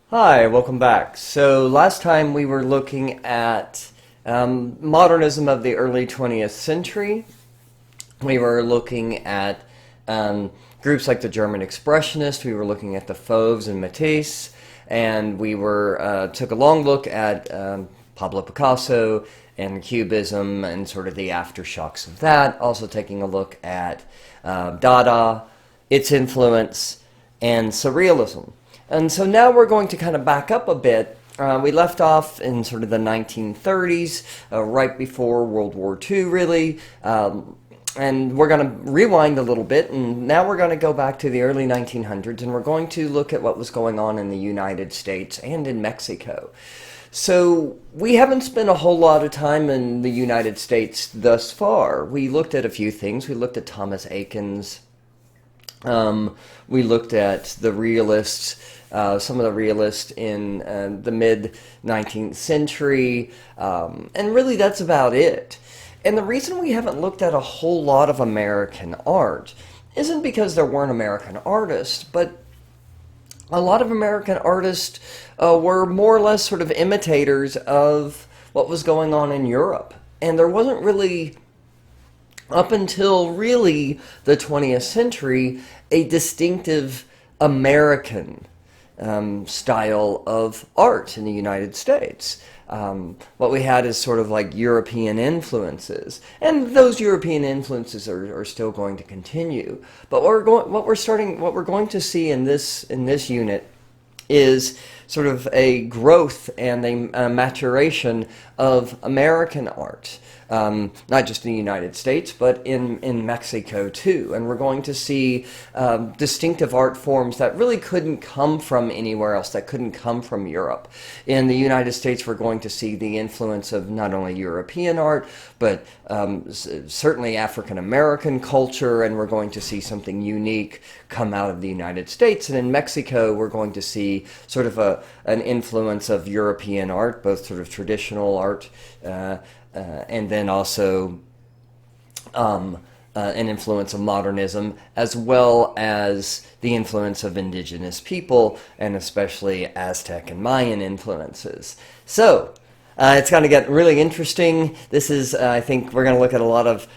Hi, welcome back. So last time we were looking at modernism of the early 20th century. We were looking at groups like the German Expressionists. We were looking at the Fauves and Matisse, and we were took a long look at Pablo Picasso and Cubism and sort of the aftershocks of that. Also taking a look at Dada, its influence, and Surrealism. And so now we're going to kind of back up a bit. We left off in sort of the 1930s, right before World War II, really. And we're going to rewind a little bit, and now we're going to go back to the early 1900s, and we're going to look at what was going on in the United States and in Mexico. So we haven't spent a whole lot of time in the United States thus far. We looked at a few things. We looked at Thomas Eakins. We looked at the realists, some of the realists in the mid-19th century, and really that's about it. And the reason we haven't looked at a whole lot of American art isn't because there weren't American artists, but a lot of American artists were more or less sort of imitators of what was going on in Europe. And there wasn't really, up until really the 20th century, a distinctive American style of art in the United States. What we had is sort of like European influences, and those European influences are still going to continue. But what we're going to see in this unit is sort of a growth and a maturation of American art. Not just in the United States, but in Mexico too. And we're going to see distinctive art forms that really couldn't come from anywhere else, that couldn't come from Europe. In the United States, we're going to see the influence of not only European art, but certainly African American culture, and we're going to see something unique come out of the United States. And in Mexico, we're going to see sort of an influence of European art, both sort of traditional art, and then also an influence of modernism, as well as the influence of indigenous people, and especially Aztec and Mayan influences. So, it's going to get really interesting. This is, I think, we're going to look at a lot of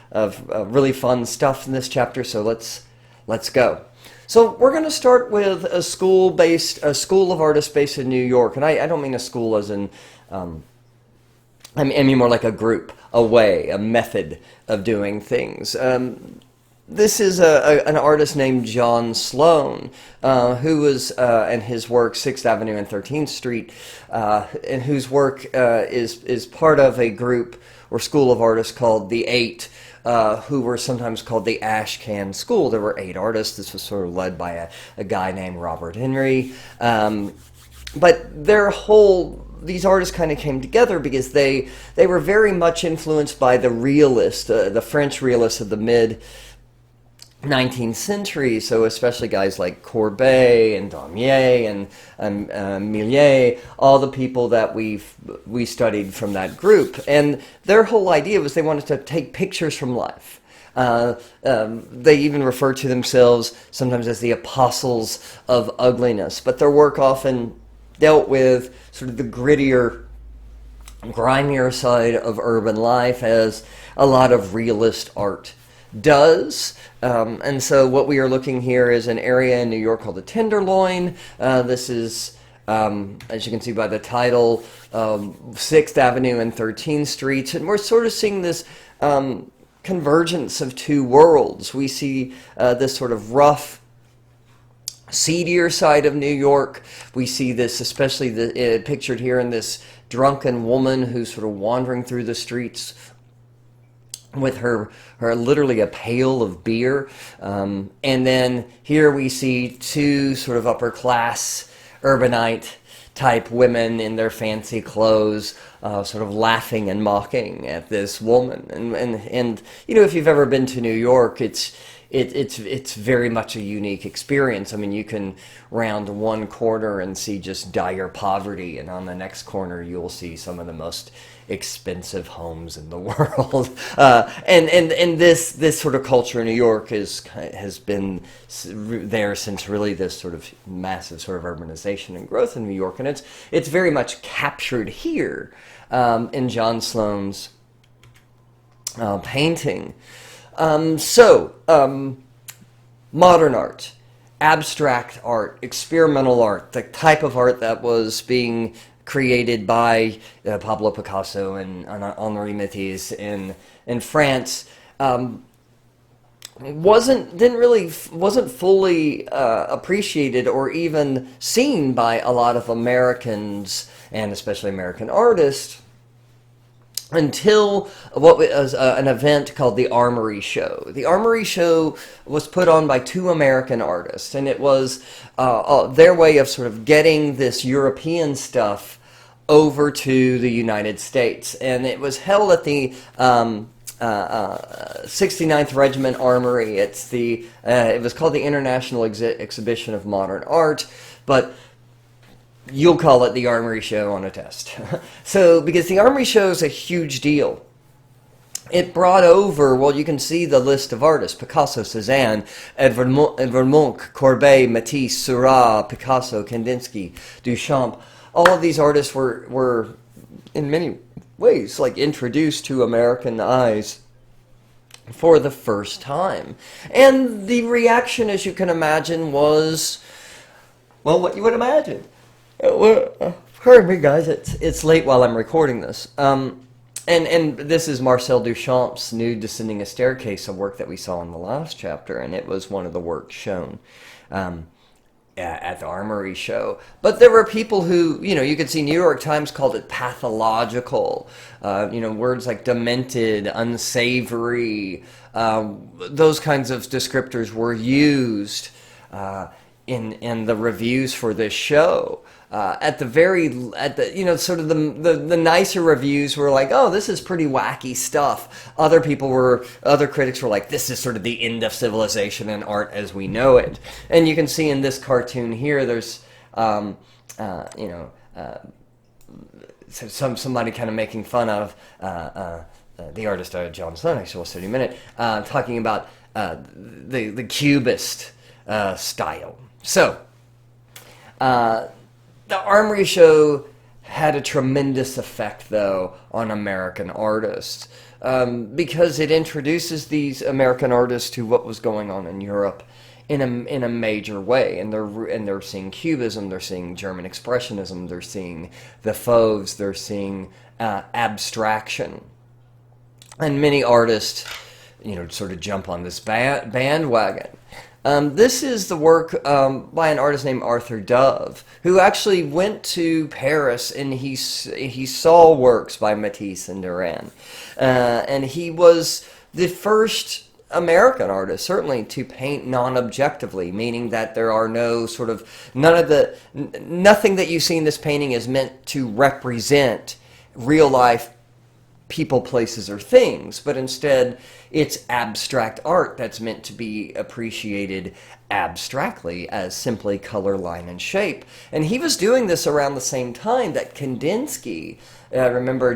really fun stuff in this chapter, so let's go. So we're going to start with a school of artists based in New York, and I don't mean a school as in I mean more like a group, a way, a method of doing things. This is an artist named John Sloan, who was, and his work, 6th Avenue and 13th Street, and whose work is part of a group or school of artists called the Eight, who were sometimes called the Ash Can School. There were 8 artists. This was sort of led by a guy named Robert Henry. But these artists kind of came together because they were very much influenced by the realists, the French realists of the mid-19th century, so especially guys like Courbet and Daumier and Millet, all the people that we studied from that group. And their whole idea was they wanted to take pictures from life. They even refer to themselves sometimes as the apostles of ugliness, but their work often dealt with sort of the grittier, grimier side of urban life, as a lot of realist art does. And so what we are looking here is an area in New York called the Tenderloin. This is, as you can see by the title, 6th Avenue and 13th Street. And we're sort of seeing this convergence of two worlds. We see this sort of rough, seedier side of New York. We see this, especially pictured here in this drunken woman who's sort of wandering through the streets with her literally a pail of beer. And then here we see two sort of upper class urbanite type women in their fancy clothes, sort of laughing and mocking at this woman. And you know, if you've ever been to New York, it's very much a unique experience. I mean, you can round one corner and see just dire poverty, and on the next corner you'll see some of the most expensive homes in the world. And this sort of culture in New York has been there since really this sort of massive sort of urbanization and growth in New York, and it's very much captured here in John Sloane's painting. Modern art, abstract art, experimental art, the type of art that was being created by Pablo Picasso and Henri Matisse in France, wasn't fully appreciated or even seen by a lot of Americans, and especially American artists, until what was an event called the Armory Show. The Armory Show was put on by two American artists, and it was their way of sort of getting this European stuff over to the United States. And it was held at the 69th Regiment Armory. It was called the International Exhibition of Modern Art, but you'll call it the Armory Show on a test. So, because the Armory Show is a huge deal. It brought over, well, you can see the list of artists: Picasso, Cézanne, Edvard Munch, Courbet, Matisse, Seurat, Picasso, Kandinsky, Duchamp. All of these artists were in many ways like introduced to American eyes for the first time. And the reaction, as you can imagine, was, well, what you would imagine. Pardon me, guys. It's late while I'm recording this. And this is Marcel Duchamp's Nude Descending a Staircase, a work that we saw in the last chapter, and it was one of the works shown at the Armory Show. But there were people who, you could see New York Times called it pathological. Words like demented, unsavory, those kinds of descriptors were used in the reviews for this show. The nicer reviews were like, oh, this is pretty wacky stuff. Other critics were like, this is sort of the end of civilization and art as we know it. And you can see in this cartoon here, there's, somebody kind of making fun of the artist John Sloane, actually, was 30 minute, talking about the Cubist style. So, the Armory Show had a tremendous effect, though, on American artists, because it introduces these American artists to what was going on in Europe in a major way, and they're seeing Cubism, they're seeing German Expressionism, they're seeing the Fauves, they're seeing abstraction, and many artists, sort of jump on this bandwagon. This is the work by an artist named Arthur Dove, who actually went to Paris and he saw works by Matisse and Derain. And he was the first American artist, certainly, to paint non-objectively, meaning that there are nothing that you see in this painting is meant to represent real life people, places, or things, but instead it's abstract art that's meant to be appreciated abstractly as simply color, line, and shape. And he was doing this around the same time that Kandinsky, remember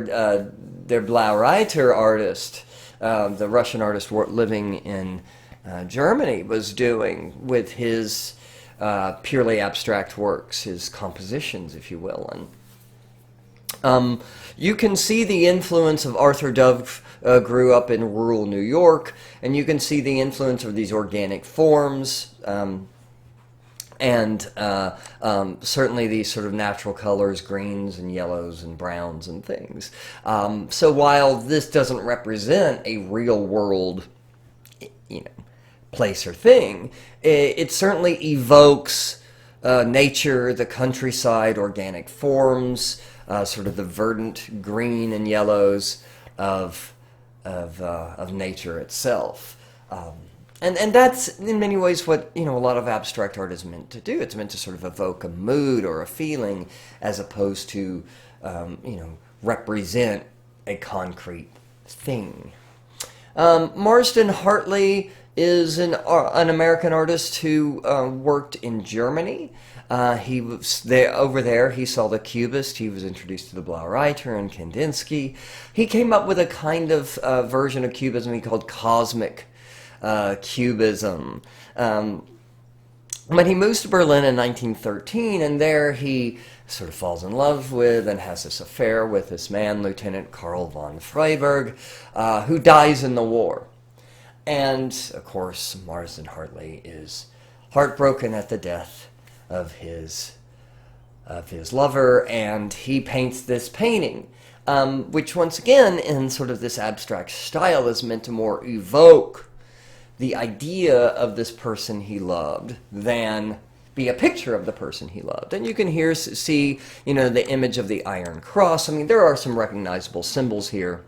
der Blaureiter artist, the Russian artist living in Germany, was doing with his purely abstract works, his compositions, if you will. And you can see the influence of Arthur Dove. Grew up in rural New York, and you can see the influence of these organic forms, and certainly these sort of natural colors, greens and yellows and browns and things. So while this doesn't represent a real world, place or thing, it certainly evokes nature, the countryside, organic forms, sort of the verdant green and yellows of nature itself, and that's in many ways what a lot of abstract art is meant to do. It's meant to sort of evoke a mood or a feeling, as opposed to represent a concrete thing. Marsden Hartley is an American artist who worked in Germany. He was there, over there. He saw the Cubist. He was introduced to the Blaureiter and Kandinsky. He came up with a kind of version of Cubism he called cosmic Cubism. But he moves to Berlin in 1913, and there he sort of falls in love with and has this affair with this man, Lieutenant Karl von Freiberg, who dies in the war. And, of course, Marsden Hartley is heartbroken at the death of his lover, and he paints this painting, which once again, in sort of this abstract style, is meant to more evoke the idea of this person he loved than be a picture of the person he loved. And you can here see, the image of the Iron Cross. I mean, there are some recognizable symbols here.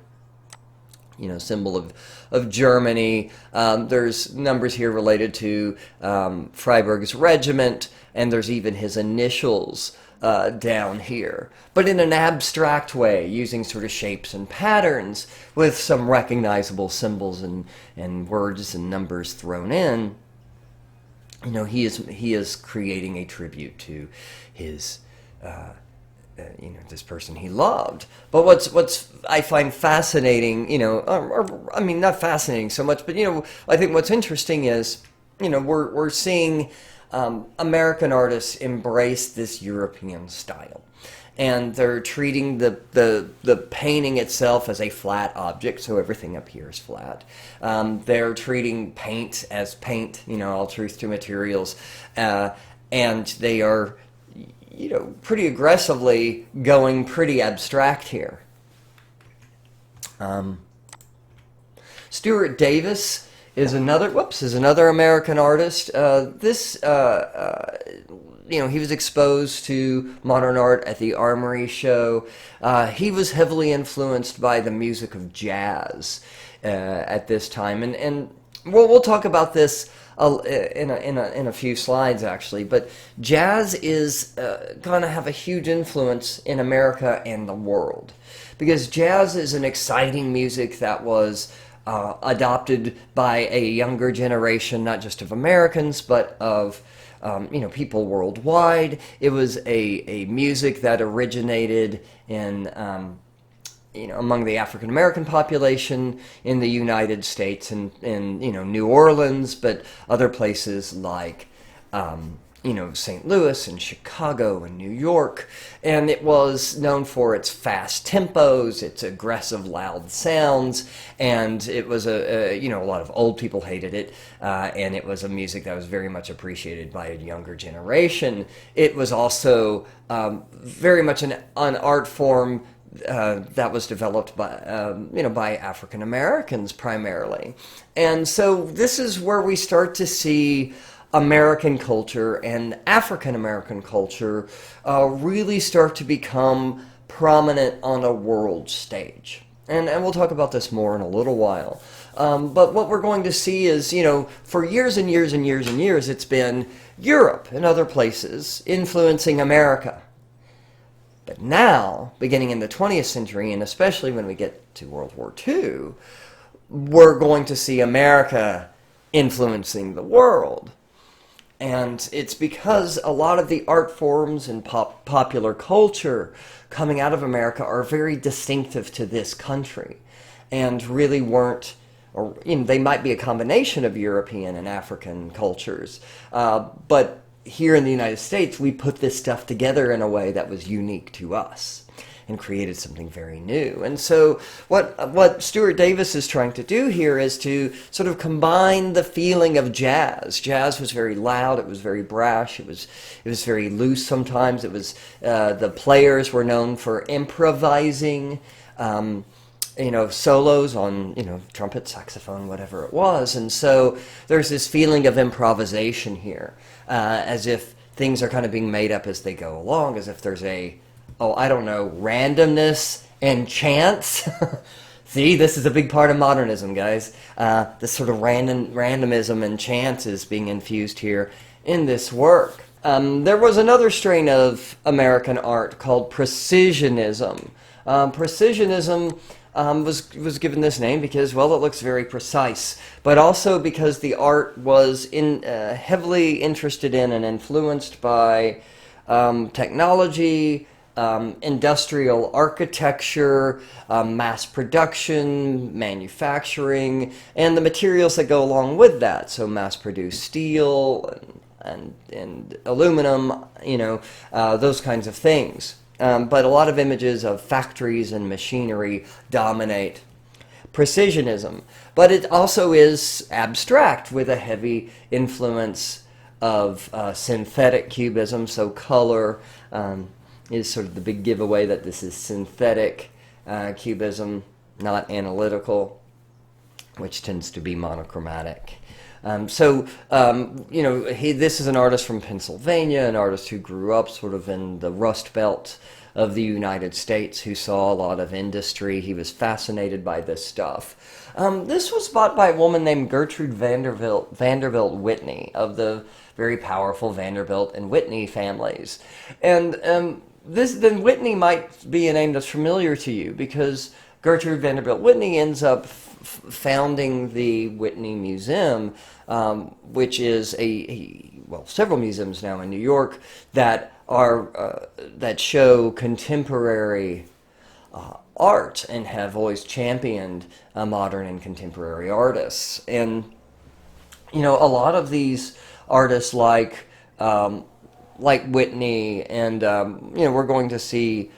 Symbol of Germany. There's numbers here related to Freiberg's regiment, and there's even his initials down here. But in an abstract way, using sort of shapes and patterns with some recognizable symbols and words and numbers thrown in. He is creating a tribute to his this person he loved. But what's I find fascinating, I mean, not fascinating so much, but I think what's interesting is, we're seeing American artists embrace this European style, and they're treating the painting itself as a flat object, so everything appears flat. They're treating paint as paint, all truth to materials, and they are pretty aggressively going pretty abstract here. Stuart Davis is another American artist. He was exposed to modern art at the Armory Show. He was heavily influenced by the music of jazz at this time, and we'll talk about this in a few slides, actually. But jazz is going to have a huge influence in America and the world, because jazz is an exciting music that was adopted by a younger generation, not just of Americans, but of people worldwide. It was a music that originated in among the African American population in the United States and in New Orleans, but other places like St. Louis and Chicago and New York. And it was known for its fast tempos, its aggressive loud sounds, and it was a lot of old people hated it, and it was a music that was very much appreciated by a younger generation. It was also very much an art form that was developed by African Americans primarily. And so this is where we start to see American culture and African American culture really start to become prominent on a world stage. And we'll talk about this more in a little while. But what we're going to see is, for years and years and years and years, it's been Europe and other places influencing America. But now, beginning in the 20th century, and especially when we get to World War II, we're going to see America influencing the world. And it's because a lot of the art forms and popular culture coming out of America are very distinctive to this country, and really weren't, or they might be a combination of European and African cultures, but here in the United States, we put this stuff together in a way that was unique to us and created something very new. And so what Stuart Davis is trying to do here is to sort of combine the feeling of jazz. Jazz was very loud, it was very brash, it was very loose sometimes. It was the players were known for improvising solos on, trumpet, saxophone, whatever it was. And so there's this feeling of improvisation here, as if things are kind of being made up as they go along, as if there's randomness and chance. See, this is a big part of modernism, guys. This sort of randomism and chance is being infused here in this work. There was another strain of American art called precisionism. Precisionism was given this name because, well, it looks very precise, but also because the art was heavily interested in and influenced by technology, industrial architecture, mass production, manufacturing, and the materials that go along with that. So mass-produced steel and aluminum, those kinds of things. But a lot of images of factories and machinery dominate precisionism. But it also is abstract with a heavy influence of synthetic cubism. So color is sort of the big giveaway that this is synthetic cubism, not analytical, which tends to be monochromatic. This is an artist from Pennsylvania, an artist who grew up sort of in the Rust Belt of the United States, who saw a lot of industry. He was fascinated by this stuff. This was bought by a woman named Gertrude Vanderbilt Whitney, of the very powerful Vanderbilt and Whitney families. And then Whitney might be a name that's familiar to you, because Gertrude Vanderbilt Whitney ends up founding the Whitney Museum, which is several museums now in New York that show contemporary art and have always championed modern and contemporary artists. And a lot of these artists like Whitney, and we're going to see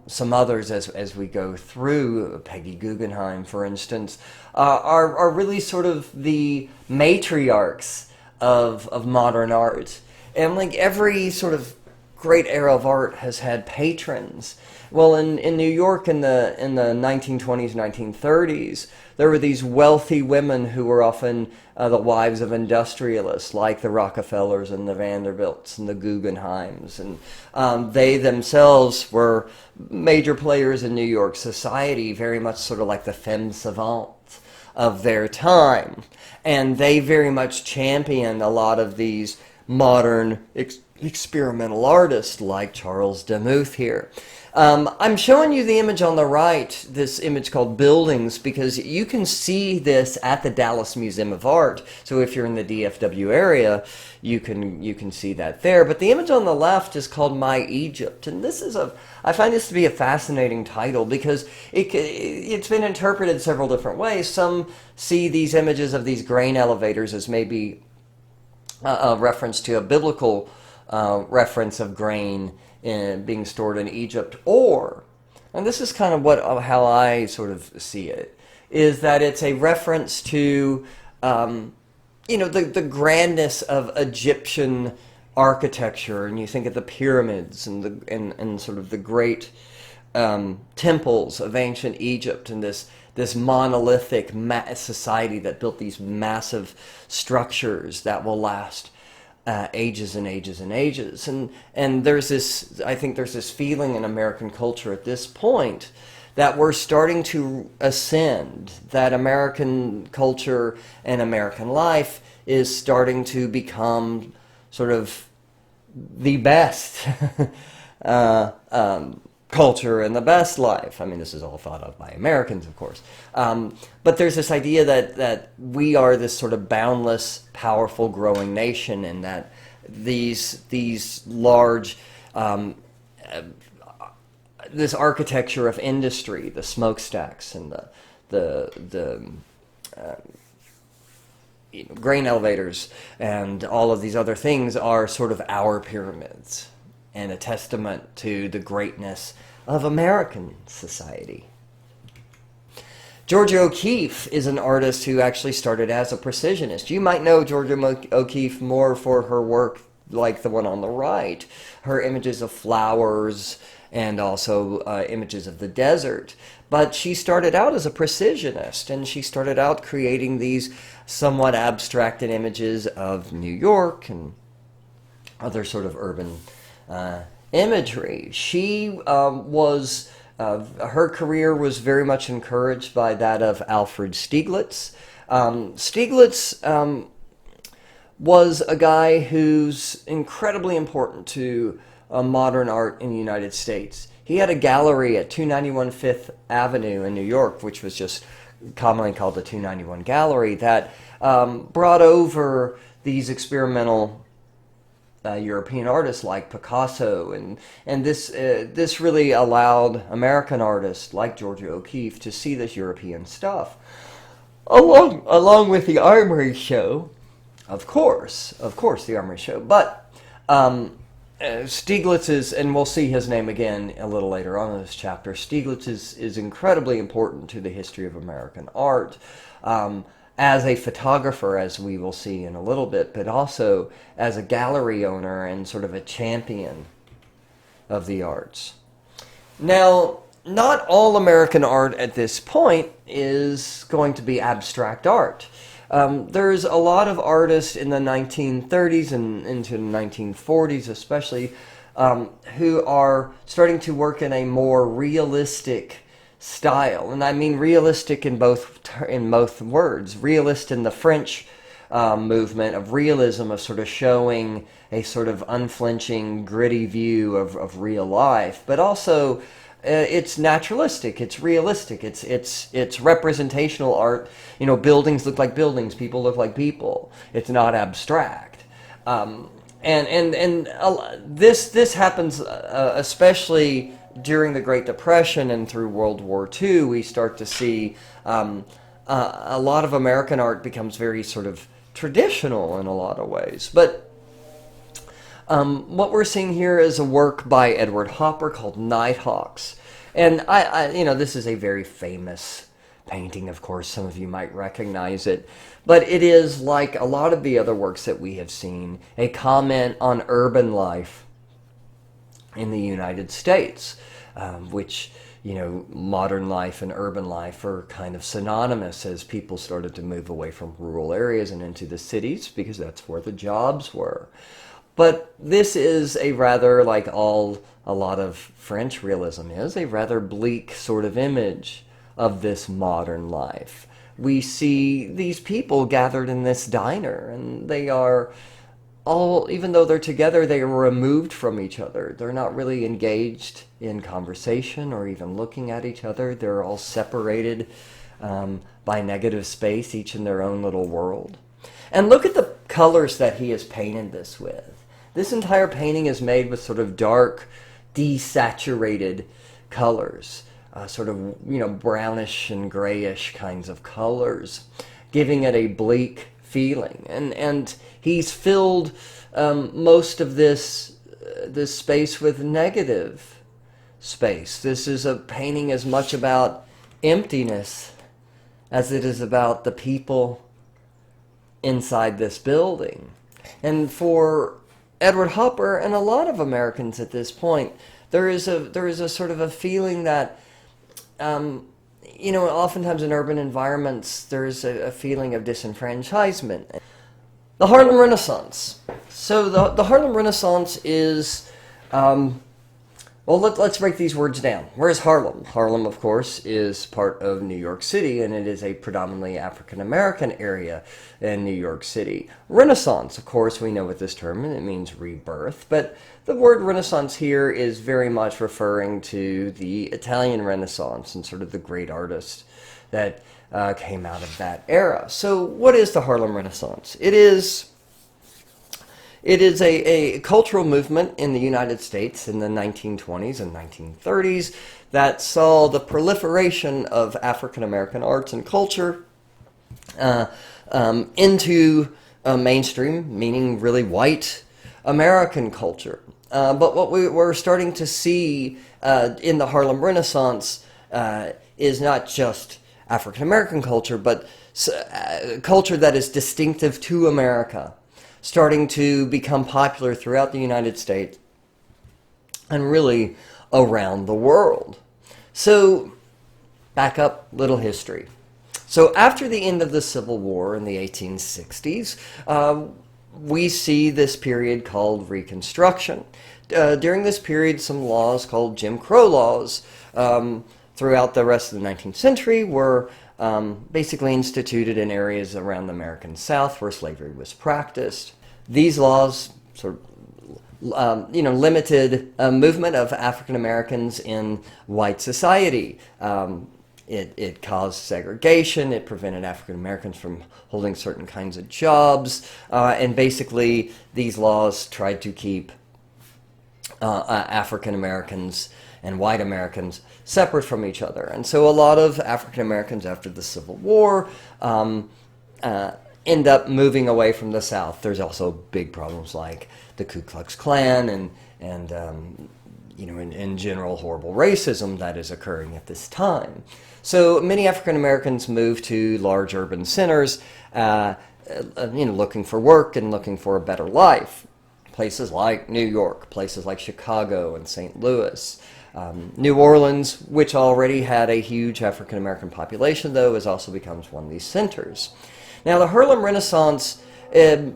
some others as we go through, Peggy Guggenheim, for instance, are really sort of the matriarchs of modern art. And like every sort of great era of art has had patrons. Well, in New York in the 1920s, 1930s, there were these wealthy women who were often the wives of industrialists, like the Rockefellers and the Vanderbilts and the Guggenheims. And they themselves were major players in New York society, very much sort of like the femmes savantes of their time. And they very much championed a lot of these modern experimental artists like Charles Demuth here. I'm showing you the image on the right, this image called Buildings, because you can see this at the Dallas Museum of Art. So if you're in the DFW area, you can see that there. But the image on the left is called My Egypt, and I find this to be a fascinating title because it's been interpreted several different ways. Some see these images of these grain elevators as maybe a reference to a biblical reference of grain being stored in Egypt, and this is kind of how I sort of see it, is that it's a reference to the grandness of Egyptian architecture, and you think of the pyramids and sort of the great temples of ancient Egypt, and this monolithic society that built these massive structures that will last ages and ages and ages. And I think there's this feeling in American culture at this point that we're starting to ascend, that American culture and American life is starting to become sort of the best culture and the best life. I mean, this is all thought of by Americans, of course. But there's this idea that we are this sort of boundless, powerful, growing nation, and that these large, this architecture of industry, the smokestacks and the grain elevators and all of these other things are sort of our pyramids, and a testament to the greatness of American society. Georgia O'Keeffe is an artist who actually started as a precisionist. You might know Georgia O'Keeffe more for her work like the one on the right, her images of flowers and also images of the desert. But she started out as a precisionist, and she started out creating these somewhat abstracted images of New York and other sort of urban imagery. Her career was very much encouraged by that of Alfred Stieglitz. Stieglitz was a guy who's incredibly important to modern art in the United States. He had a gallery at 291 Fifth Avenue in New York, which was just commonly called the 291 Gallery, that brought over these experimental European artists like Picasso, and this really allowed American artists like Georgia O'Keeffe to see this European stuff, along with the Armory Show, of course, the Armory Show. But Stieglitz is, and we'll see his name again a little later on in this chapter, Stieglitz is incredibly important to the history of American art. As a photographer, as we will see in a little bit, but also as a gallery owner and sort of a champion of the arts. Now, not all American art at this point is going to be abstract art. There's a lot of artists in the 1930s and into the 1940s especially who are starting to work in a more realistic style, and I mean realistic in both words. Realist in the French movement of realism, of sort of showing a sort of unflinching, gritty view of real life, but also it's naturalistic, it's realistic, it's representational art. You know, buildings look like buildings, people look like people. It's not abstract, and this happens especially during the Great Depression and through World War II. We start to see a lot of American art becomes very sort of traditional in a lot of ways. But what we're seeing here is a work by Edward Hopper called Nighthawks. And I this is a very famous painting, of course. Some of you might recognize it. But it is, like a lot of the other works that we have seen, a comment on urban life in the United States, which, you know, modern life and urban life are kind of synonymous as people started to move away from rural areas and into the cities because that's where the jobs were. But this is a rather, like a lot of French realism is, a rather bleak sort of image of this modern life. We see these people gathered in this diner, and they are all, even though they're together, they are removed from each other. They're not really engaged in conversation or even looking at each other. They're all separated by negative space, each in their own little world. And look at the colors that he has painted this with. This entire painting is made with sort of dark, desaturated colors, sort of, you know, brownish and grayish kinds of colors, giving it a bleak feeling. And he's filled most of this space with negative space. This is a painting as much about emptiness as it is about the people inside this building. And for Edward Hopper and a lot of Americans at this point, there is a sort of a feeling that you know, oftentimes in urban environments, there's a feeling of disenfranchisement. The Harlem Renaissance. So the Harlem Renaissance is, well, let's break these words down. Where is Harlem? Harlem, of course, is part of New York City, and it is a predominantly African-American area in New York City. Renaissance, of course, we know what this term means. It means rebirth, but the word Renaissance here is very much referring to the Italian Renaissance and sort of the great artists that came out of that era. So what is the Harlem Renaissance? It is a cultural movement in the United States in the 1920s and 1930s that saw the proliferation of African-American arts and culture into mainstream, meaning really white American culture. But what we're starting to see in the Harlem Renaissance is not just African-American culture, but culture that is distinctive to America, starting to become popular throughout the United States and really around the world. So, back up, little history. So after the end of the Civil War in the 1860s, we see this period called Reconstruction. During this period, some laws called Jim Crow laws throughout the rest of the 19th century were basically instituted in areas around the American South where slavery was practiced. These laws sort of limited movement of African Americans in white society. It caused segregation. It prevented African Americans from holding certain kinds of jobs. And basically, these laws tried to keep African Americans and white Americans separate from each other. And so a lot of African Americans after the Civil War end up moving away from the South. There's also big problems like the Ku Klux Klan and in general horrible racism that is occurring at this time. So many African Americans move to large urban centers, looking for work and looking for a better life. Places like New York, places like Chicago and St. Louis. New Orleans, which already had a huge African American population, though, has also becomes one of these centers. Now, the Harlem Renaissance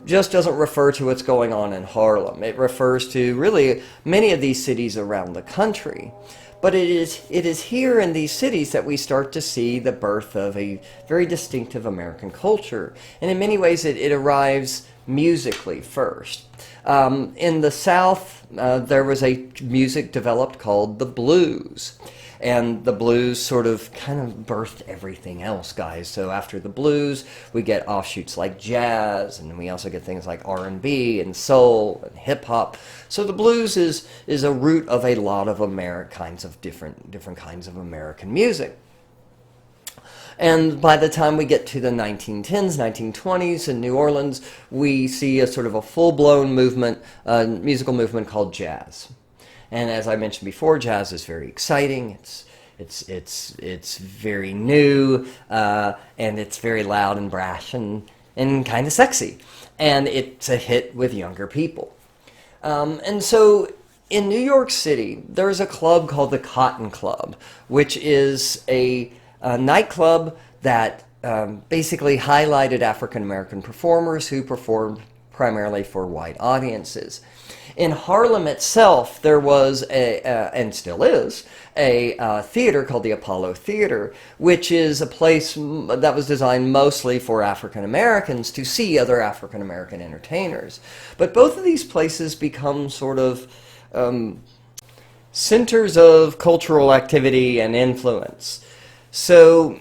just doesn't refer to what's going on in Harlem. It refers to really many of these cities around the country. But it is here in these cities that we start to see the birth of a very distinctive American culture. And in many ways, it arrives musically first. In the South, there was a music developed called the blues. And the blues sort of kind of birthed everything else, guys. So after the blues, we get offshoots like jazz, and we also get things like R&B and soul and hip hop. So the blues is a root of a lot of different kinds of American music. And by the time we get to the 1910s, 1920s in New Orleans, we see a sort of a full-blown movement, musical movement called jazz. And as I mentioned before, jazz is very exciting. It's very new, and it's very loud and brash and kind of sexy. And it's a hit with younger people. And so in New York City, there's a club called the Cotton Club, which is a nightclub that basically highlighted African American performers who performed primarily for white audiences. In Harlem itself, there was and still is, a theater called the Apollo Theater, which is a place that was designed mostly for African Americans to see other African American entertainers. But both of these places become sort of centers of cultural activity and influence. So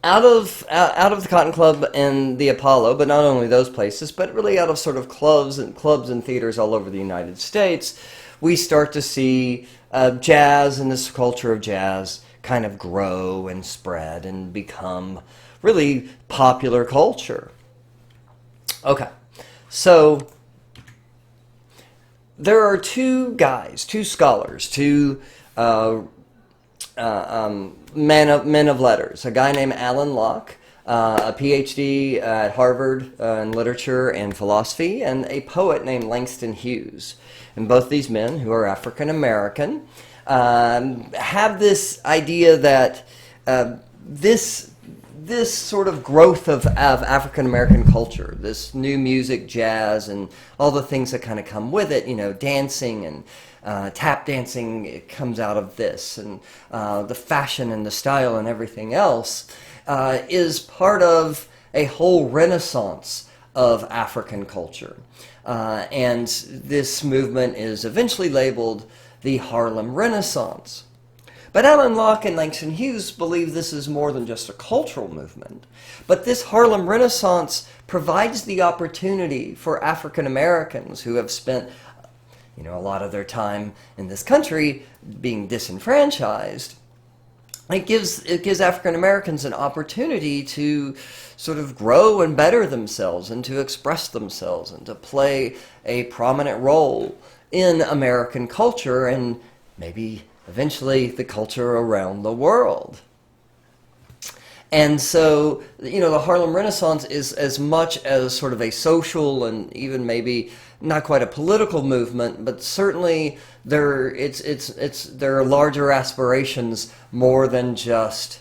out of the Cotton Club and the Apollo, but not only those places, but really out of sort of clubs and theaters all over the United States, we start to see jazz and this culture of jazz kind of grow and spread and become really popular culture. Okay, so there are two scholars, men of letters. A guy named Alan Locke, a PhD at Harvard in literature and philosophy, and a poet named Langston Hughes. And both these men, who are African American, have this idea that this sort of growth of African American culture, this new music, jazz, and all the things that kind of come with it, dancing and tap dancing, it comes out of this, and the fashion and the style and everything else is part of a whole renaissance of African culture. And this movement is eventually labeled the Harlem Renaissance. But Alan Locke and Langston Hughes believe this is more than just a cultural movement. But this Harlem Renaissance provides the opportunity for African Americans who have spent a lot of their time in this country being disenfranchised. It gives African Americans an opportunity to sort of grow and better themselves and to express themselves and to play a prominent role in American culture and maybe eventually the culture around the world. And so, the Harlem Renaissance is as much as sort of a social and even maybe not quite a political movement, but certainly there are larger aspirations more than just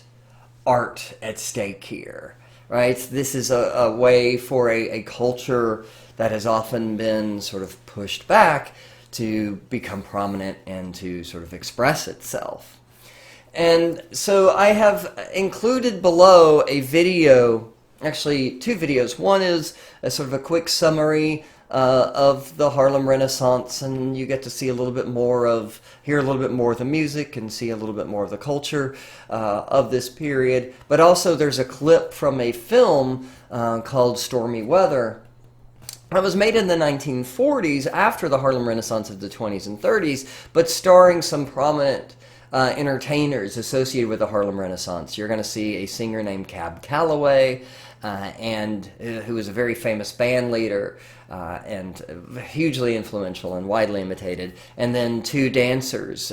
art at stake here, right? This is a way for a culture that has often been sort of pushed back to become prominent and to sort of express itself. And so I have included below a video, actually two videos. One is a sort of a quick summary of the Harlem Renaissance, and you get to see a little bit more of, hear a little bit more of the music and see a little bit more of the culture of this period. But also there's a clip from a film called Stormy Weather. It was made in the 1940s after the Harlem Renaissance of the 20s and 30s, but starring some prominent entertainers associated with the Harlem Renaissance. You're going to see a singer named Cab Calloway, and who was a very famous band leader and hugely influential and widely imitated. And then two dancers,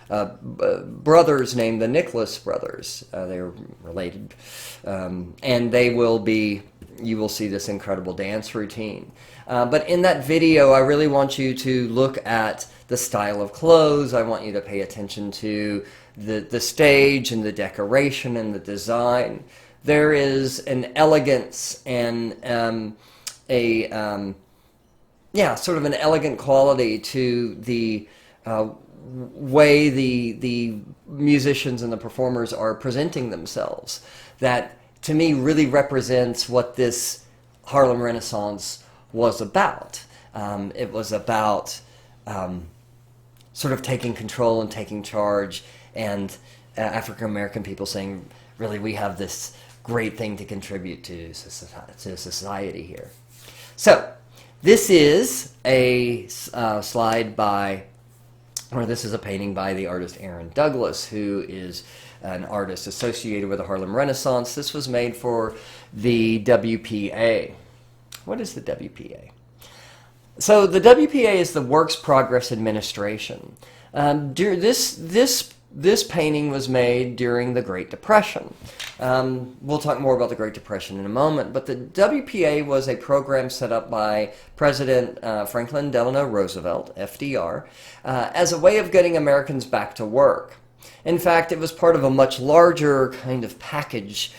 brothers named the Nicholas Brothers. They were related, and they will be. You will see this incredible dance routine. But in that video, I really want you to look at the style of clothes. I want you to pay attention to the stage and the decoration and the design. There is an elegance and sort of an elegant quality to the way the musicians and the performers are presenting themselves that, to me, really represents what this Harlem Renaissance was about. It was about sort of taking control and taking charge, and African American people saying, really, we have this great thing to contribute to society here. So, this is a slide by, or this is a painting by the artist Aaron Douglas, who is an artist associated with the Harlem Renaissance. This was made for the WPA. What is the WPA? So the WPA is the Works Progress Administration. This painting was made during the Great Depression. We'll talk more about the Great Depression in a moment, but the WPA was a program set up by President Franklin Delano Roosevelt, FDR, as a way of getting Americans back to work. In fact, it was part of a much larger kind of package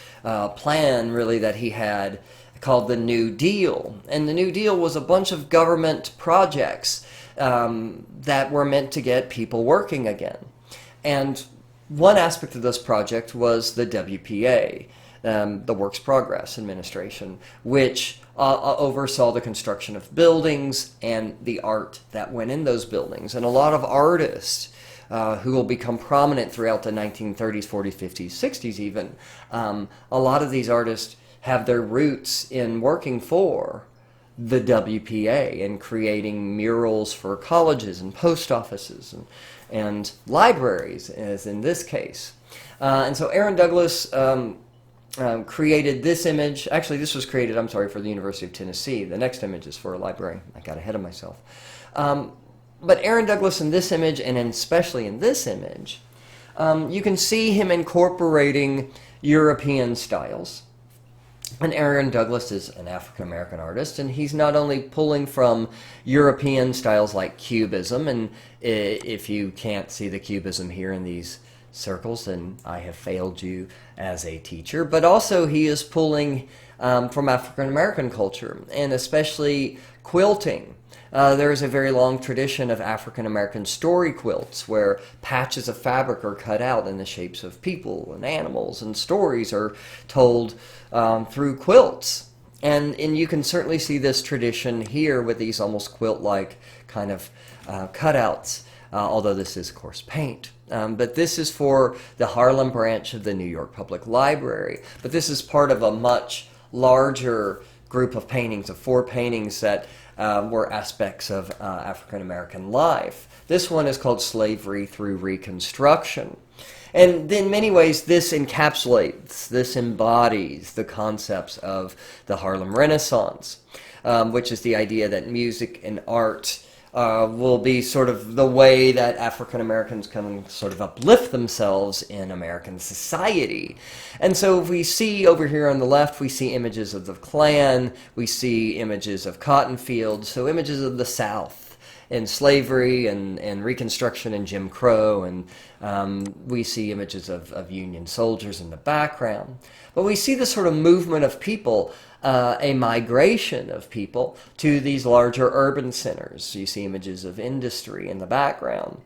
plan, really, that he had called the New Deal. And the New Deal was a bunch of government projects that were meant to get people working again. And one aspect of this project was the WPA, the Works Progress Administration, which oversaw the construction of buildings and the art that went in those buildings. And a lot of artists who will become prominent throughout the 1930s, 40s, 50s, 60s even, a lot of these artists have their roots in working for the WPA and creating murals for colleges and post offices and libraries, as in this case. And so Aaron Douglas created this image. Actually, this was created, I'm sorry, for the University of Tennessee. The next image is for a library. I got ahead of myself. But Aaron Douglas in this image, and especially in this image, you can see him incorporating European styles. And Aaron Douglas is an African-American artist, and he's not only pulling from European styles like Cubism, and if you can't see the Cubism here in these circles, then I have failed you as a teacher, but also he is pulling from African-American culture, and especially quilting. There is a very long tradition of African-American story quilts where patches of fabric are cut out in the shapes of people and animals, and stories are told through quilts. And you can certainly see this tradition here with these almost quilt-like kind of cutouts, although this is, of course, paint. But this is for the Harlem branch of the New York Public Library. But this is part of a much larger group of paintings, of 4 paintings that were aspects of African-American life. This one is called Slavery Through Reconstruction. And in many ways, this encapsulates, this embodies the concepts of the Harlem Renaissance, which is the idea that music and art will be sort of the way that African Americans can sort of uplift themselves in American society. And so if we see over here on the left, we see images of the Klan, we see images of cotton fields, so images of the South and slavery and Reconstruction and Jim Crow, and we see images of Union soldiers in the background. But we see this sort of movement of people, a migration of people to these larger urban centers. You see images of industry in the background.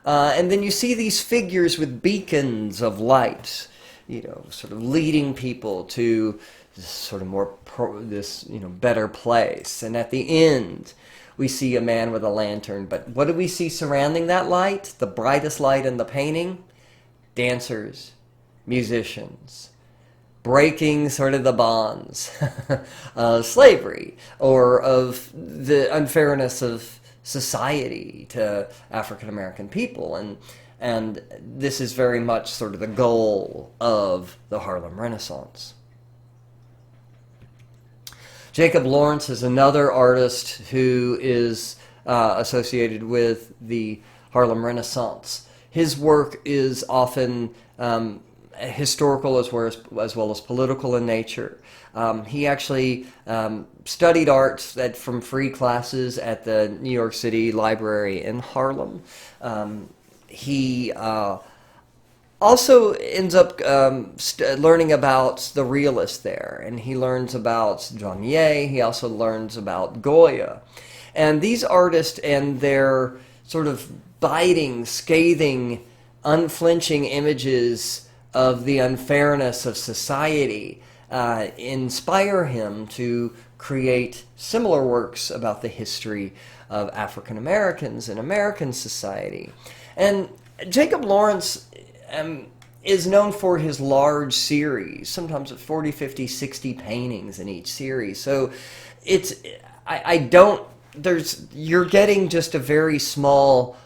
And then you see these figures with beacons of light, you know, sort of leading people to this sort of better place. And at the end, we see a man with a lantern. But what do we see surrounding that light? The brightest light in the painting? Dancers, musicians, breaking sort of the bonds of slavery or of the unfairness of society to African American people. And this is very much sort of the goal of the Harlem Renaissance. Jacob Lawrence is another artist who is associated with the Harlem Renaissance. His work is often historical as well as political in nature. He actually studied art from free classes at the New York City Library in Harlem. He also ends up learning about the realists there, and he learns about Jounier. He also learns about Goya. And these artists and their sort of biting, scathing, unflinching images of the unfairness of society inspire him to create similar works about the history of African Americans in American society. And Jacob Lawrence is known for his large series, sometimes 40, 50, 60 paintings in each series. So you're getting just a very small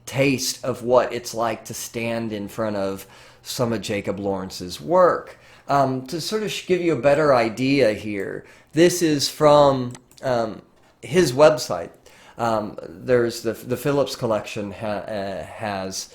taste of what it's like to stand in front of some of Jacob Lawrence's work. To sort of give you a better idea here, this is from his website. There's the Phillips collection has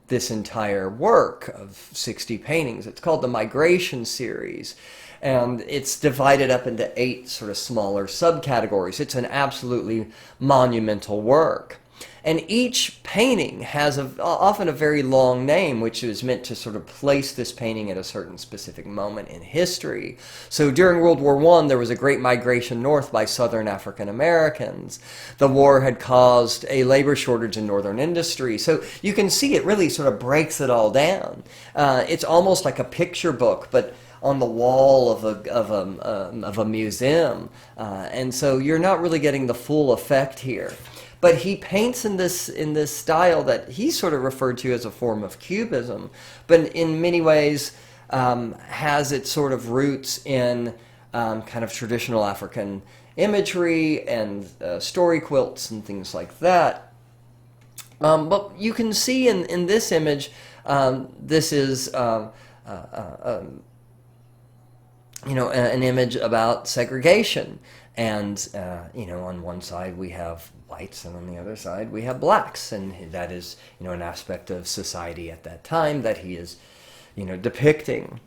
this entire work of 60 paintings. It's called the Migration series, and it's divided up into 8 sort of smaller subcategories. It's an absolutely monumental work. And each painting has often a very long name, which is meant to sort of place this painting at a certain specific moment in history. So during World War I, there was a great migration north by Southern African Americans. The war had caused a labor shortage in northern industry. So you can see it really sort of breaks it all down. It's almost like a picture book, but on the wall of a museum. And so you're not really getting the full effect here. But he paints in this style that he sort of referred to as a form of cubism, but in many ways has its sort of roots in kind of traditional African imagery and story quilts and things like that. But you can see in this image, this is an image about segregation. And, on one side we have whites, and on the other side we have blacks. And that is, an aspect of society at that time that he is, depicting.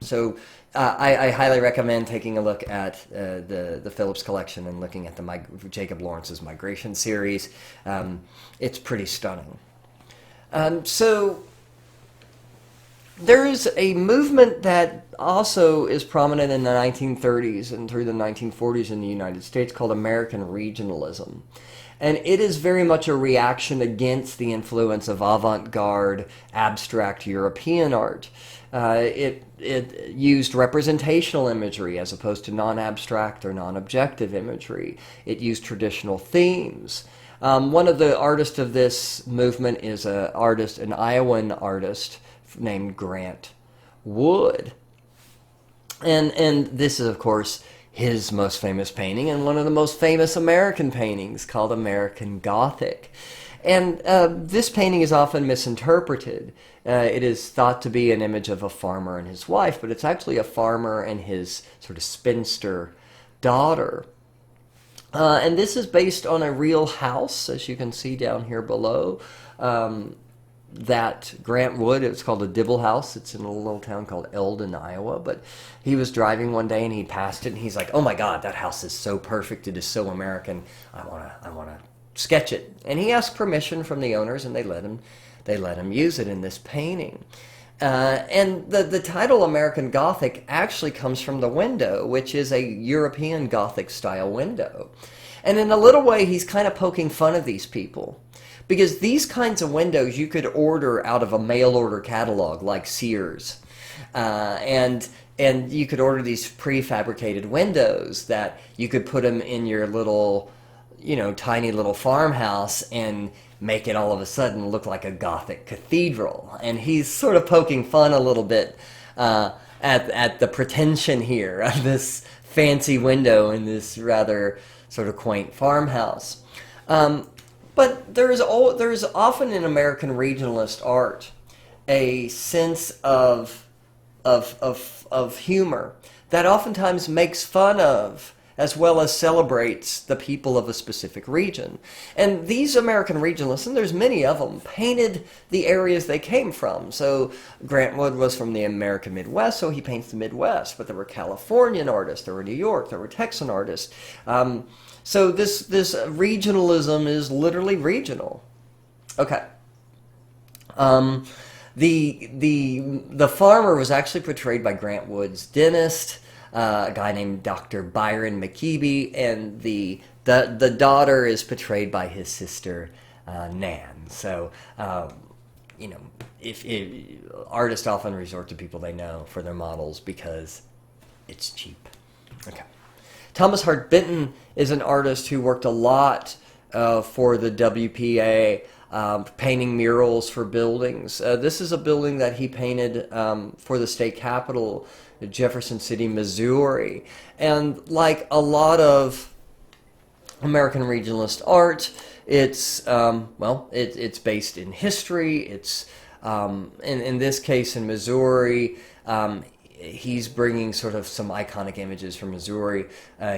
So I highly recommend taking a look at the Phillips collection and looking at the Jacob Lawrence's Migration series. It's pretty stunning. So there is a movement that also is prominent in the 1930s and through the 1940s in the United States called American regionalism. And it is very much a reaction against the influence of avant-garde, abstract European art. It used representational imagery as opposed to non-abstract or non-objective imagery. It used traditional themes. One of the artists of this movement is an Iowan artist named Grant Wood. And this is, of course, his most famous painting and one of the most famous American paintings called American Gothic. And this painting is often misinterpreted. It is thought to be an image of a farmer and his wife, but it's actually a farmer and his sort of spinster daughter. And this is based on a real house, as you can see down here below. That Grant Wood, it's called a Dibble House. It's in a little town called Eldon, Iowa. But he was driving one day and he passed it and he's like, "Oh my God, that house is so perfect. It is so American. I wanna sketch it." And he asked permission from the owners, and they let him use it in this painting. And the title American Gothic actually comes from the window, which is a European Gothic style window. And in a little way, he's kind of poking fun of these people. Because these kinds of windows you could order out of a mail order catalog like Sears. And you could order these prefabricated windows that you could put them in your little, tiny little farmhouse and make it all of a sudden look like a Gothic cathedral. And he's sort of poking fun a little bit at the pretension here of this fancy window in this rather sort of quaint farmhouse. But there's often in American regionalist art a sense of humor that oftentimes makes fun of as well as celebrates the people of a specific region. And these American regionalists, and there's many of them, painted the areas they came from. So Grant Wood was from the American Midwest, so he paints the Midwest. But there were Californian artists, there were New York, there were Texan artists. So this regionalism is literally regional. Okay. The farmer was actually portrayed by Grant Wood's dentist, a guy named Dr. Byron McKeeby, and the daughter is portrayed by his sister Nan. So if artists often resort to people they know for their models because it's cheap. Okay. Thomas Hart Benton is an artist who worked a lot for the WPA. Painting murals for buildings. This is a building that he painted for the state capitol, Jefferson City, Missouri. And like a lot of American regionalist art, it's it's based in history. It's in this case in Missouri. He's bringing sort of some iconic images from Missouri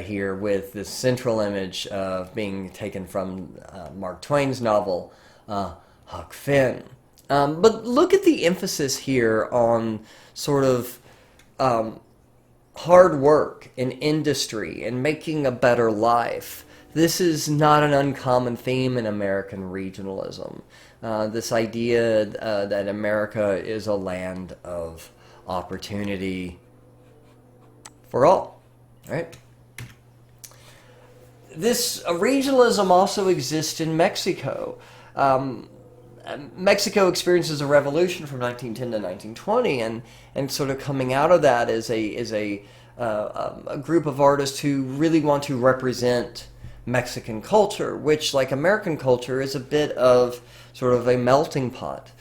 here, with this central image being taken from Mark Twain's novel Huck Finn. But look at the emphasis here on sort of hard work and industry and making a better life. This is not an uncommon theme in American regionalism. This idea that America is a land of opportunity for all, right? This regionalism also exists in Mexico. Mexico experiences a revolution from 1910 to 1920, and sort of coming out of that is a group of artists who really want to represent Mexican culture, which, like American culture, is a bit of sort of a melting pot.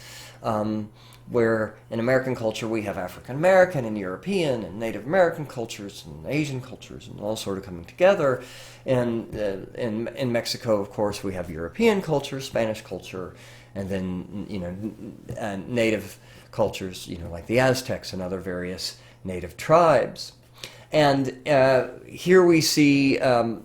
Where in American culture we have African American and European and Native American cultures and Asian cultures and all sort of coming together. And in Mexico, of course, we have European culture, Spanish culture, and then native cultures, like the Aztecs and other various native tribes. And here we see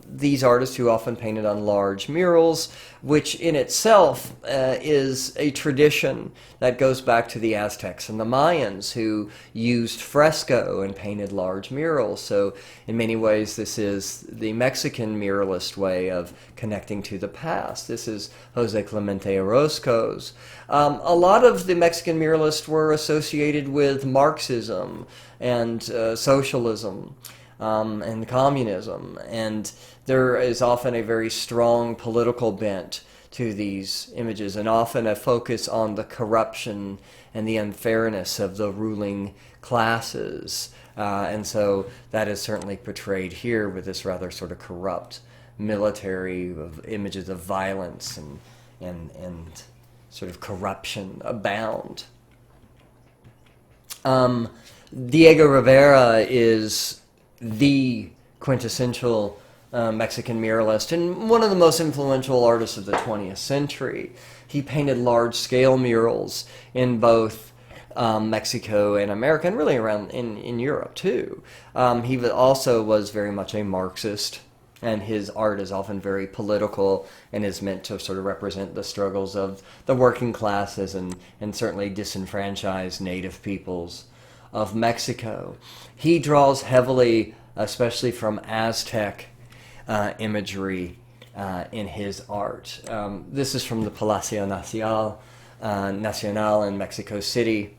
these artists who often painted on large murals, which in itself is a tradition that goes back to the Aztecs and the Mayans, who used fresco and painted large murals. So in many ways, this is the Mexican muralist way of connecting to the past. This is Jose Clemente Orozco's. A lot of the Mexican muralists were associated with Marxism and socialism and communism, and there is often a very strong political bent to these images, and often a focus on the corruption and the unfairness of the ruling classes. And so that is certainly portrayed here with this rather sort of corrupt military of images of violence and sort of corruption abound. Diego Rivera is the quintessential Mexican muralist and one of the most influential artists of the 20th century. He painted large-scale murals in both Mexico and America, and really around in Europe too. He also was very much a Marxist, and his art is often very political and is meant to sort of represent the struggles of the working classes and certainly disenfranchised native peoples of Mexico. He draws heavily, especially from Aztec imagery in his art. This is from the Palacio Nacional in Mexico City,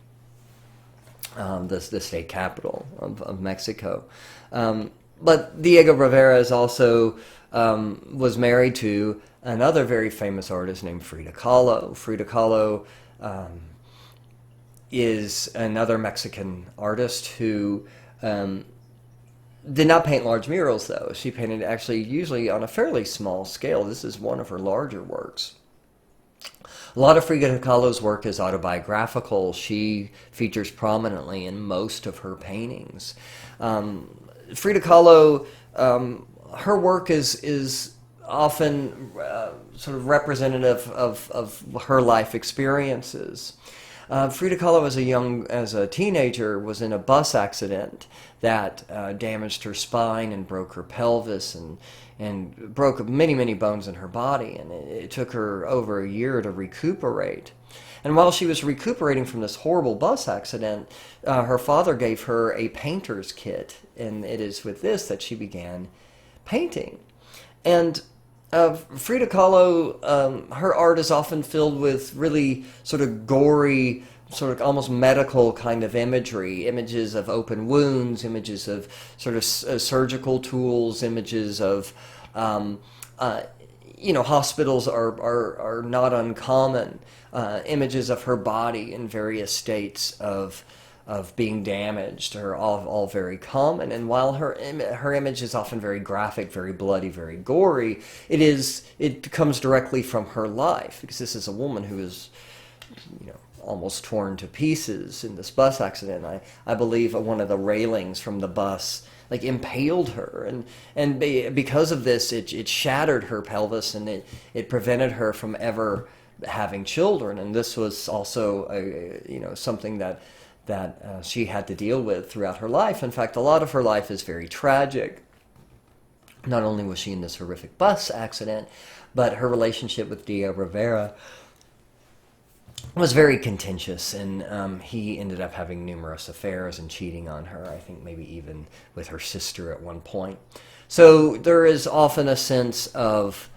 the state capital of Mexico. But Diego Rivera is also was married to another very famous artist named Frida Kahlo. Frida Kahlo is another Mexican artist who did not paint large murals, though. She painted actually usually on a fairly small scale. This is one of her larger works. A lot of Frida Kahlo's work is autobiographical. She features prominently in most of her paintings. Frida Kahlo, her work is often sort of representative of her life experiences. Frida Kahlo, as a teenager, was in a bus accident that damaged her spine and broke her pelvis and broke many, many bones in her body. And it took her over a year to recuperate. And while she was recuperating from this horrible bus accident, her father gave her a painter's kit. And it is with this that she began painting. And Frida Kahlo, her art is often filled with really sort of gory, sort of almost medical kind of imagery, images of open wounds, images of sort of surgical tools, images of, hospitals are not uncommon, images of her body in various states of being damaged are all very common. And while her image is often very graphic, very bloody, very gory, it comes directly from her life, because this is a woman who is, almost torn to pieces in this bus accident. I believe one of the railings from the bus impaled her, and because of this, it shattered her pelvis, and it prevented her from ever having children. And this was also something that she had to deal with throughout her life. In fact, a lot of her life is very tragic. Not only was she in this horrific bus accident, but her relationship with Diego Rivera was very contentious, and he ended up having numerous affairs and cheating on her, I think maybe even with her sister at one point. So there is often a sense of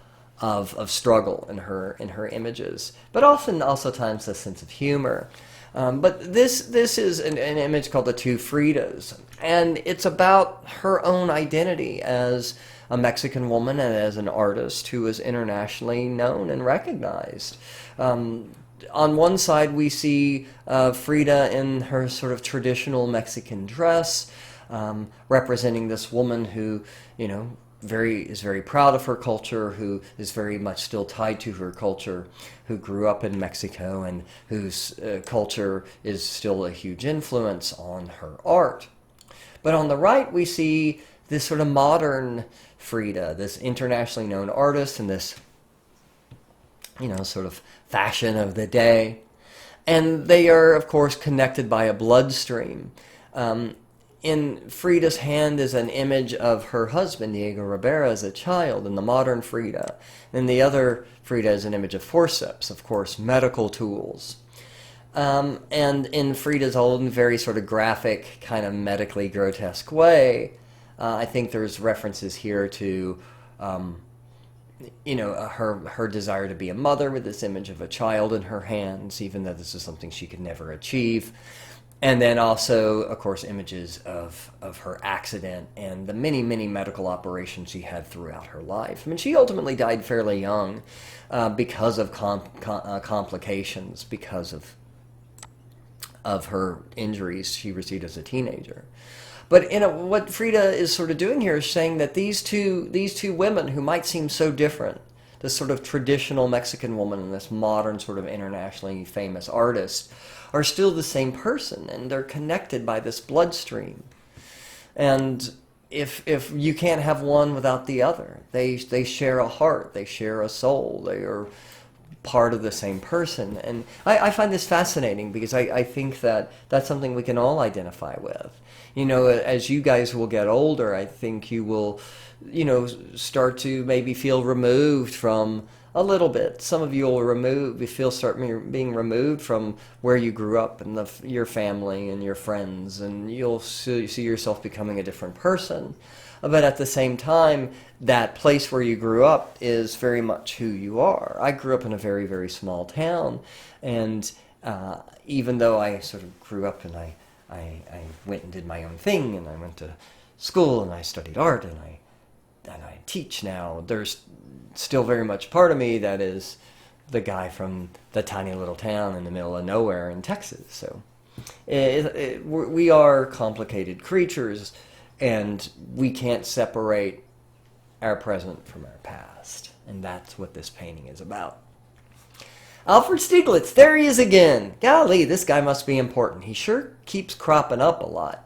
struggle in her images, but often also times a sense of humor. But this is an image called The Two Fridas, and it's about her own identity as a Mexican woman and as an artist who is internationally known and recognized. On one side, we see Frida in her sort of traditional Mexican dress, representing this woman who, is very proud of her culture, who is very much still tied to her culture, who grew up in Mexico and whose culture is still a huge influence on her art. But on the right, we see this sort of modern Frida, this internationally known artist, and this, sort of fashion of the day. And they are, of course, connected by a bloodstream. In Frida's hand is an image of her husband, Diego Rivera, as a child, in the modern Frida. And the other Frida is an image of forceps, of course, medical tools. And in Frida's own very sort of graphic, kind of medically grotesque way, I think there's references here to her desire to be a mother, with this image of a child in her hands, even though this is something she could never achieve. And then also, of course, images of her accident and the many, many medical operations she had throughout her life. I mean, she ultimately died fairly young because of complications, because of her injuries she received as a teenager. But what Frida is sort of doing here is saying that these two women who might seem so different, this sort of traditional Mexican woman and this modern sort of internationally famous artist, are still the same person, and they're connected by this bloodstream. And if you can't have one without the other, they share a heart, they share a soul, they are part of the same person. And I find this fascinating, because I think that that's something we can all identify with. As you guys will get older, I think you will, start to maybe feel removed from a little bit. Some of you will start being removed from where you grew up and your family and your friends, and you'll see yourself becoming a different person. But at the same time, that place where you grew up is very much who you are. I grew up in a very, very small town, and even though I sort of grew up and I went and did my own thing, and I went to school and I studied art and I teach now, there's still very much part of me that is the guy from the tiny little town in the middle of nowhere in Texas. So We are complicated creatures, and we can't separate our present from our past. And that's what this painting is about. Alfred Stieglitz, there he is again. Golly, this guy must be important. He sure keeps cropping up a lot.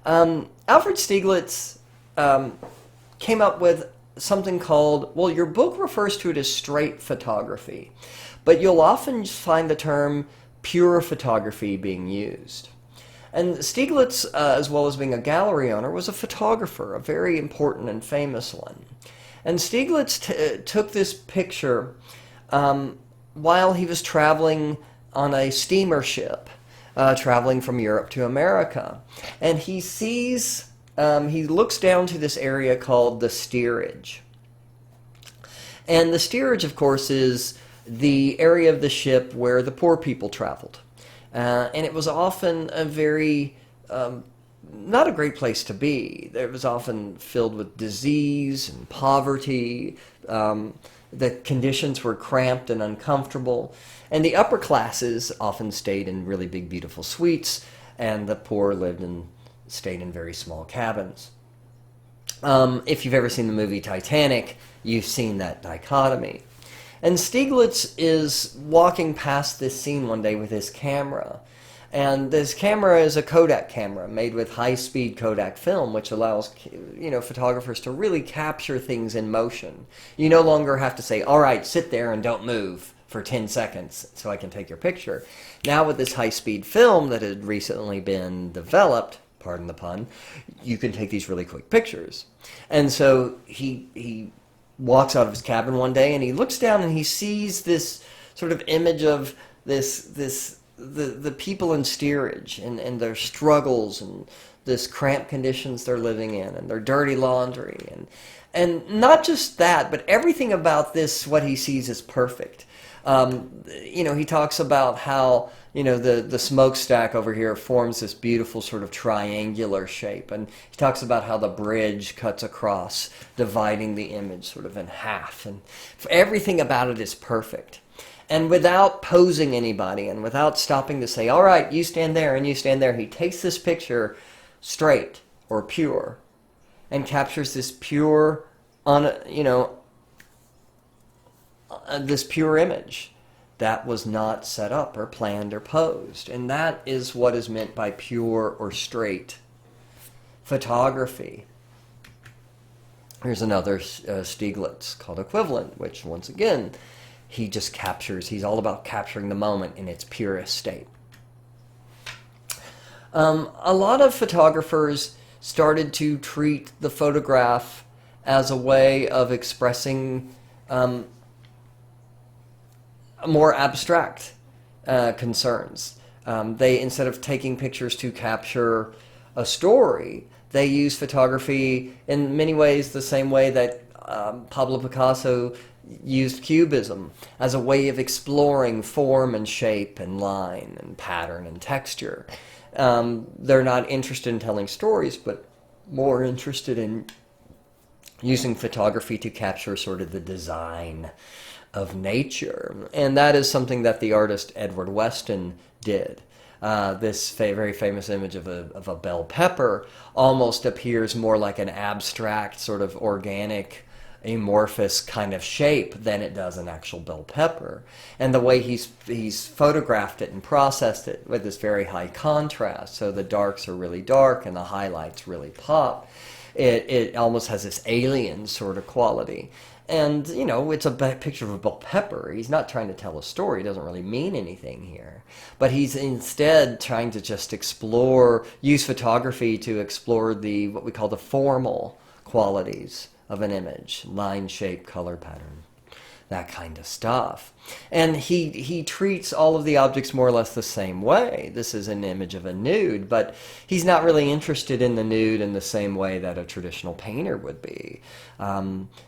Alfred Stieglitz came up with something called, well, your book refers to it as straight photography, but you'll often find the term pure photography being used. And Stieglitz, as well as being a gallery owner, was a photographer, a very important and famous one. And Stieglitz took this picture while he was traveling on a steamer ship, traveling from Europe to America. And he sees, he looks down to this area called the steerage. And the steerage, of course, is the area of the ship where the poor people traveled. And it was often a very, not a great place to be. It was often filled with disease and poverty. The conditions were cramped and uncomfortable. And the upper classes often stayed in really big, beautiful suites, and the poor stayed in very small cabins. If you've ever seen the movie Titanic, you've seen that dichotomy. And Stieglitz is walking past this scene one day with his camera. And this camera is a Kodak camera made with high-speed Kodak film, which allows, photographers to really capture things in motion. You no longer have to say, all right, sit there and don't move for 10 seconds so I can take your picture. Now with this high-speed film that had recently been developed, pardon the pun, you can take these really quick pictures. And so he walks out of his cabin one day and he looks down and he sees this sort of image of the people in steerage and their struggles and this cramped conditions they're living in and their dirty laundry and not just that, but everything about this, what he sees is perfect. He talks about how the smokestack over here forms this beautiful sort of triangular shape, and he talks about how the bridge cuts across, dividing the image sort of in half, and everything about it is perfect. And without posing anybody and without stopping to say, all right, you stand there and you stand there, he takes this picture straight or pure and captures this pure, this pure image that was not set up or planned or posed. And that is what is meant by pure or straight photography. Here's another Stieglitz called Equivalent, which once again, he's all about capturing the moment in its purest state. A lot of photographers started to treat the photograph as a way of expressing more abstract concerns. They, instead of taking pictures to capture a story, they use photography in many ways the same way that Pablo Picasso used Cubism, as a way of exploring form and shape and line and pattern and texture. They're not interested in telling stories, but more interested in using photography to capture sort of the design of nature. And that is something that the artist Edward Weston did. This very famous image of a bell pepper almost appears more like an abstract sort of organic amorphous kind of shape than it does an actual bell pepper. And the way he's photographed it and processed it with this very high contrast, so the darks are really dark and the highlights really pop, it almost has this alien sort of quality. And, it's a picture of a bell pepper. He's not trying to tell a story. He doesn't really mean anything here. But he's instead trying to just use photography to explore what we call the formal qualities of an image, line, shape, color pattern, that kind of stuff. And he treats all of the objects more or less the same way. This is an image of a nude, but he's not really interested in the nude in the same way that a traditional painter would be.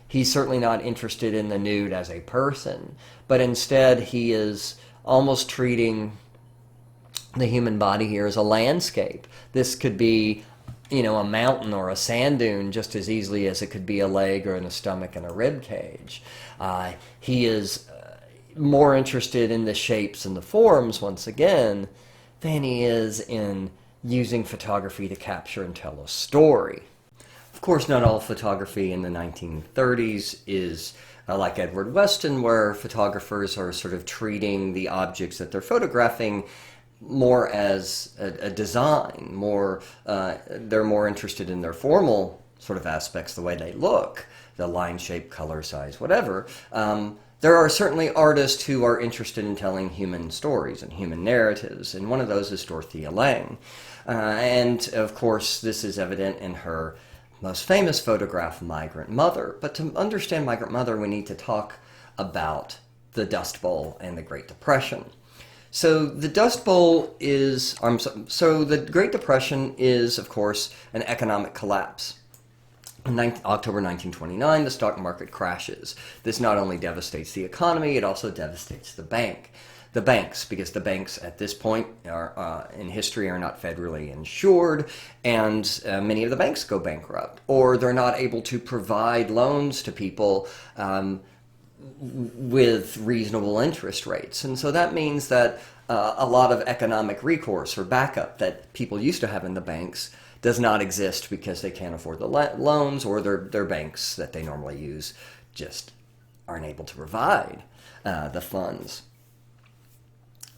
He's certainly not interested in the nude as a person, but instead he is almost treating the human body here as a landscape. This could be a mountain or a sand dune just as easily as it could be a leg or a stomach and a rib cage. He is more interested in the shapes and the forms, once again, than he is in using photography to capture and tell a story. Of course, not all photography in the 1930s is like Edward Weston, where photographers are sort of treating the objects that they're photographing more as a design, they're more interested in their formal sort of aspects, the way they look, the line, shape, color, size, whatever. There are certainly artists who are interested in telling human stories and human narratives, and one of those is Dorothea Lange. And of course, this is evident in her most famous photograph, Migrant Mother. But to understand Migrant Mother, we need to talk about the Dust Bowl and the Great Depression. So the Dust Bowl is, so the Great Depression is, of course, an economic collapse. In October 1929, the stock market crashes. This not only devastates the economy, it also devastates the banks, because the banks at this point in history are not federally insured, and many of the banks go bankrupt, or they're not able to provide loans to people with reasonable interest rates. And so that means that a lot of economic recourse or backup that people used to have in the banks does not exist because they can't afford the loans, or their banks that they normally use just aren't able to provide the funds.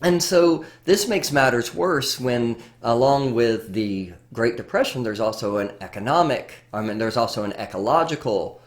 And so this makes matters worse when, along with the Great Depression, there's also an ecological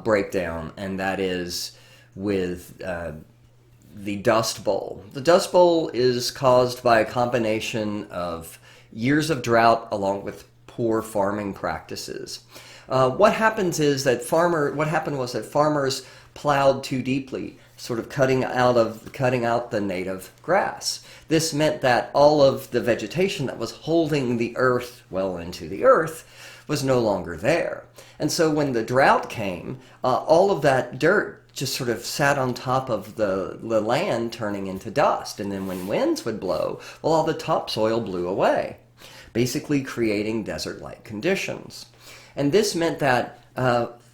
breakdown, and that is with the Dust Bowl. The Dust Bowl is caused by a combination of years of drought along with poor farming practices. What happened was that farmers plowed too deeply, sort of cutting out the native grass. This meant that all of the vegetation that was holding the earth well into the earth was no longer there. And so when the drought came, all of that dirt just sort of sat on top of the land, turning into dust. And then when winds would blow, well, all the topsoil blew away, basically creating desert-like conditions. And this meant that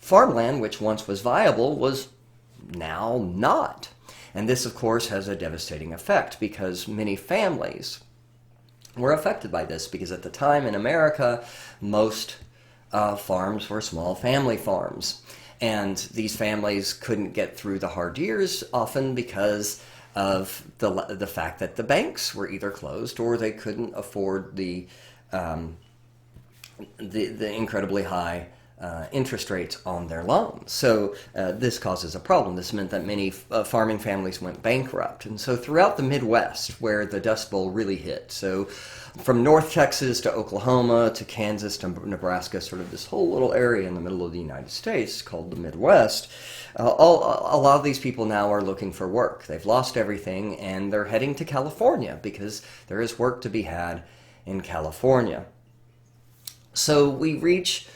farmland, which once was viable, was now not. And this, of course, has a devastating effect because many families were affected by this, because at the time in America, most farms were small family farms. And these families couldn't get through the hard years, often because of the fact that the banks were either closed or they couldn't afford the incredibly high interest rates on their loans. So this causes a problem. This meant that many farming families went bankrupt. And so throughout the Midwest, where the Dust Bowl really hit, so from North Texas to Oklahoma to Kansas to Nebraska, sort of this whole little area in the middle of the United States called the Midwest, a lot of these people now are looking for work. They've lost everything, and they're heading to California because there is work to be had in California. So we reach,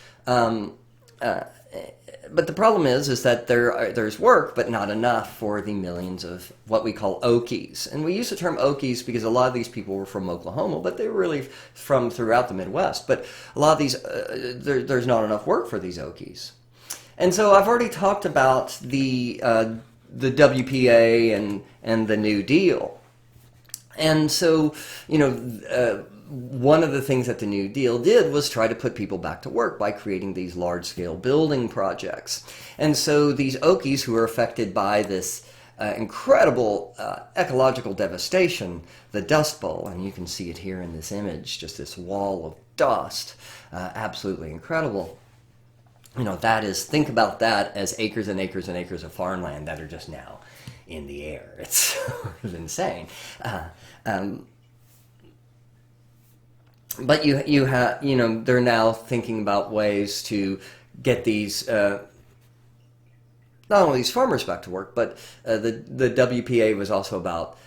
but the problem is that there's work, but not enough for the millions of what we call Okies. And we use the term Okies because a lot of these people were from Oklahoma, but they were really from throughout the Midwest. But a lot of these, there's not enough work for these Okies. And so I've already talked about the WPA and the New Deal. And so, one of the things that the New Deal did was try to put people back to work by creating these large-scale building projects. And so these Okies who are affected by this incredible ecological devastation, the Dust Bowl, and you can see it here in this image, just this wall of dust, absolutely incredible. Think about that as acres and acres and acres of farmland that are just now in the air. It's sort of insane. But they're now thinking about ways to get these, not only these farmers back to work, but the WPA was also about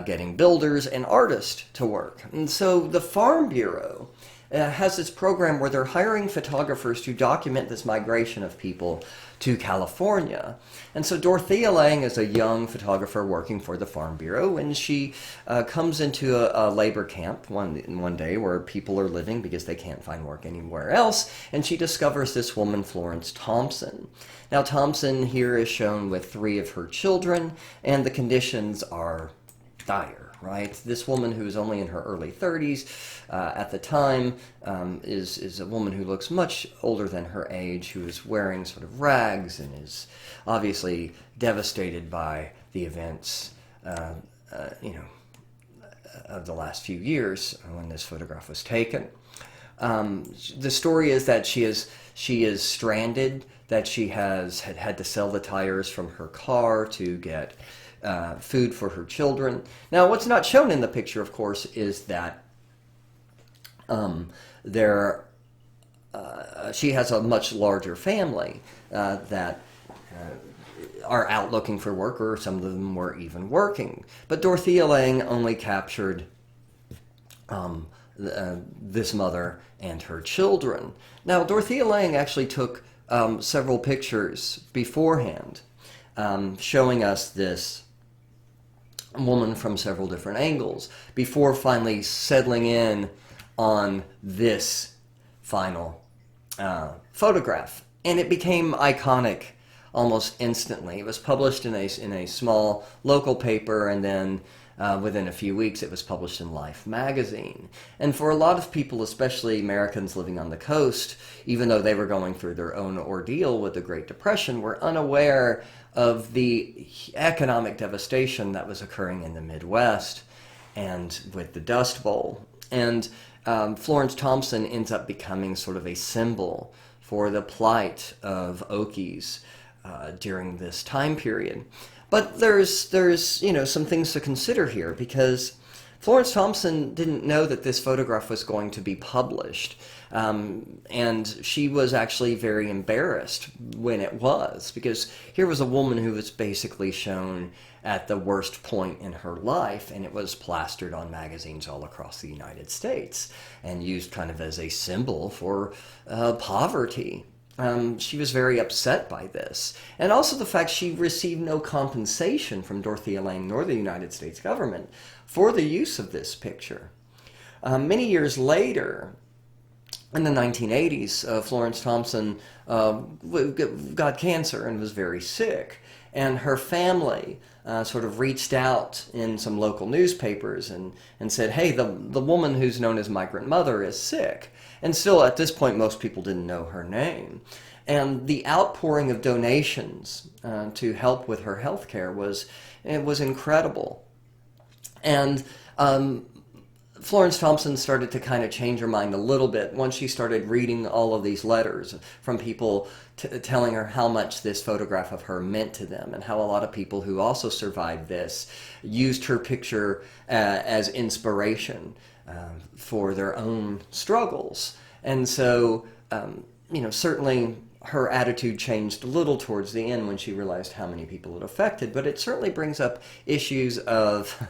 getting builders and artists to work. And so the Farm Bureau has this program where they're hiring photographers to document this migration of people to California. And so Dorothea Lange is a young photographer working for the Farm Bureau, and she comes into a labor camp one day where people are living because they can't find work anywhere else, and she discovers this woman, Florence Thompson. Now, Thompson here is shown with 3 of her children, and the conditions are dire. right? This woman who is only in her early 30s at the time is a woman who looks much older than her age, who is wearing sort of rags and is obviously devastated by the events, of the last few years when this photograph was taken. The story is that she is stranded, that she had to sell the tires from her car to get food for her children. Now, what's not shown in the picture, of course, is that she has a much larger family that are out looking for work, or some of them were even working. But Dorothea Lange only captured this mother and her children. Now, Dorothea Lange actually took several pictures beforehand, showing us this woman from several different angles, before finally settling in on this final photograph. And it became iconic almost instantly. It was published in a small local paper, and then within a few weeks it was published in Life magazine. And for a lot of people, especially Americans living on the coast, even though they were going through their own ordeal with the Great Depression, were unaware of the economic devastation that was occurring in the Midwest and with the Dust Bowl. And Florence Thompson ends up becoming sort of a symbol for the plight of Okies during this time period. But there's some things to consider here, because Florence Thompson didn't know that this photograph was going to be published, and she was actually very embarrassed when it was, because here was a woman who was basically shown at the worst point in her life, and it was plastered on magazines all across the United States and used kind of as a symbol for poverty. She was very upset by this. And also the fact she received no compensation from Dorothea Lange nor the United States government for the use of this picture. Many years later, in the 1980s, Florence Thompson got cancer and was very sick. And her family sort of reached out in some local newspapers and said, hey, the woman who's known as Migrant Mother is sick. And still, at this point, most people didn't know her name. And the outpouring of donations to help with her health care was incredible. And Florence Thompson started to kind of change her mind a little bit once she started reading all of these letters from people telling her how much this photograph of her meant to them, and how a lot of people who also survived this used her picture as inspiration for their own struggles. And so, certainly her attitude changed a little towards the end when she realized how many people it affected, but it certainly brings up issues of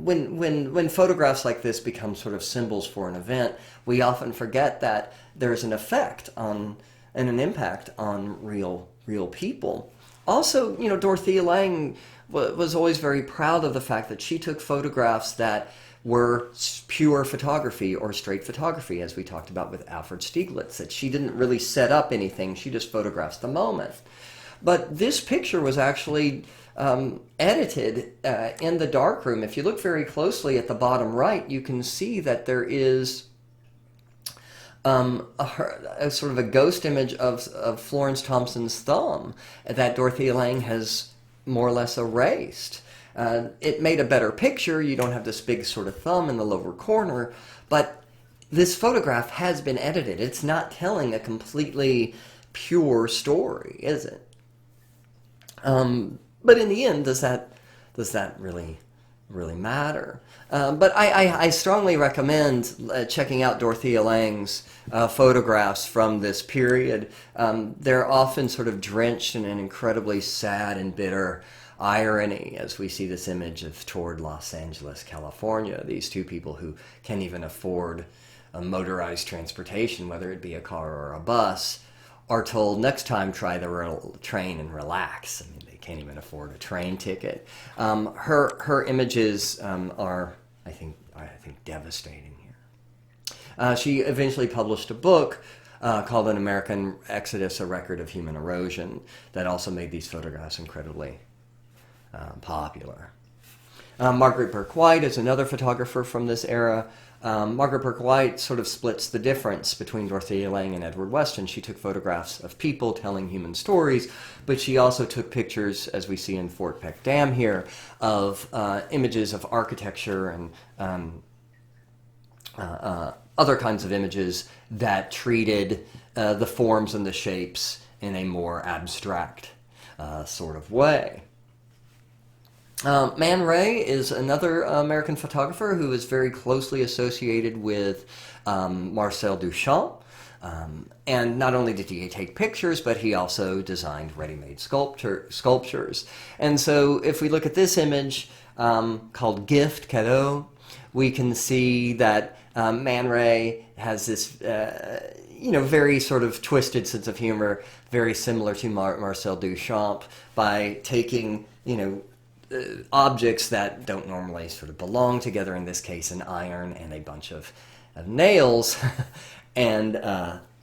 when photographs like this become sort of symbols for an event, we often forget that there's an effect on and an impact on real people. Also, Dorothea Lange was always very proud of the fact that she took photographs that were pure photography, or straight photography, as we talked about with Alfred Stieglitz, that she didn't really set up anything, she just photographs the moment. But this picture was actually edited in the darkroom. If you look very closely at the bottom right, you can see that there is a sort of a ghost image of Florence Thompson's thumb that Dorothea Lange has more or less erased. It made a better picture. You don't have this big sort of thumb in the lower corner, but this photograph has been edited. It's not telling a completely pure story, is it? But in the end, does that really matter? But I strongly recommend checking out Dorothea Lange's photographs from this period. They're often sort of drenched in an incredibly sad and bitter irony, as we see this image of toward Los Angeles, California. These two people who can't even afford a motorized transportation, whether it be a car or a bus, are told next time try the train and relax. I mean, they can't even afford a train ticket. Her images are, I think, devastating here. She eventually published a book called An American Exodus: A Record of Human Erosion that also made these photographs incredibly popular. Margaret Burke White is another photographer from this era. Margaret Burke White sort of splits the difference between Dorothea Lange and Edward Weston. She took photographs of people telling human stories, but she also took pictures, as we see in Fort Peck Dam here, of images of architecture and other kinds of images that treated the forms and the shapes in a more abstract sort of way. Man Ray is another American photographer who is very closely associated with Marcel Duchamp. And not only did he take pictures, but he also designed ready-made sculptures. And so if we look at this image called Gift, Cadeau, we can see that Man Ray has this very sort of twisted sense of humor, very similar to Marcel Duchamp, by taking, objects that don't normally sort of belong together, in this case an iron and a bunch of nails, and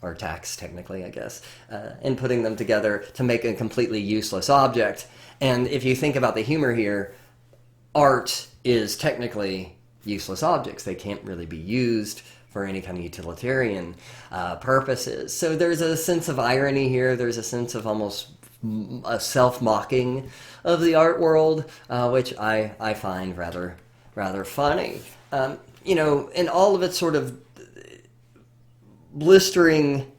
or tacks technically, I guess, and putting them together to make a completely useless object. And if you think about the humor here, art is technically useless objects. They can't really be used for any kind of utilitarian purposes. So there's a sense of irony here. There's a sense of almost a self-mocking of the art world, which I find rather funny. In all of its sort of blistering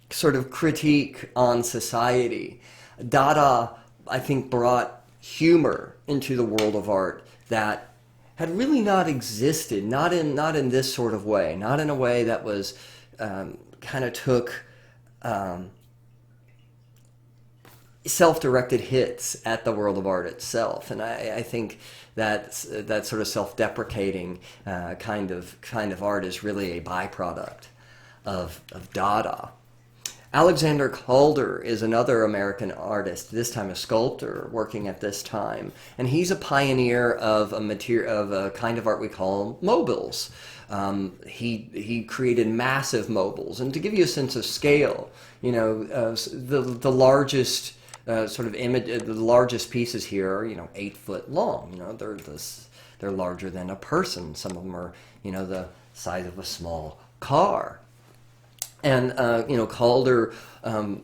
sort of critique on society, Dada, I think, brought humor into the world of art that had really not existed, not in this sort of way, not in a way that was kind of took self-directed hits at the world of art itself. And I think that sort of self-deprecating kind of art is really a byproduct of Dada. Alexander Calder is another American artist, this time a sculptor, working at this time, and he's a pioneer of a kind of art we call mobiles. He created massive mobiles, and to give you a sense of scale, the largest sort of image, the largest pieces here are 8 foot long. They're larger than a person. Some of them are the size of a small car. And, Calder,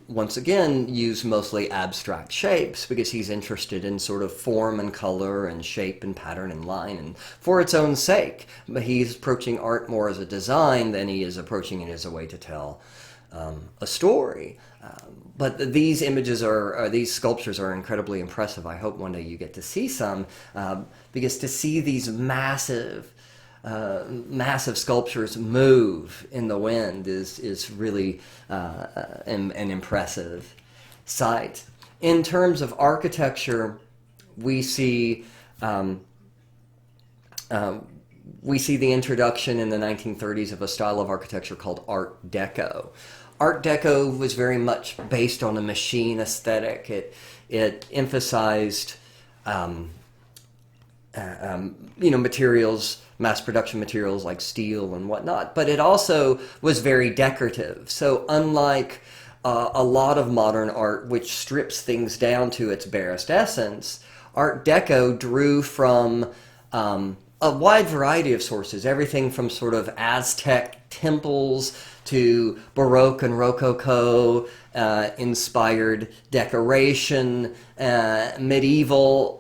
once again, used mostly abstract shapes because he's interested in sort of form and color and shape and pattern and line and for its own sake. But he's approaching art more as a design than he is approaching it as a way to tell a story. But these images these sculptures are incredibly impressive. I hope one day you get to see some, because to see these massive sculptures move in the wind is really an impressive sight. In terms of architecture, we see the introduction in the 1930s of a style of architecture called Art Deco. Art Deco was very much based on a machine aesthetic. It emphasized materials, mass production materials like steel and whatnot, but it also was very decorative. So unlike a lot of modern art, which strips things down to its barest essence, Art Deco drew from a wide variety of sources, everything from sort of Aztec temples to Baroque and Rococo inspired decoration, medieval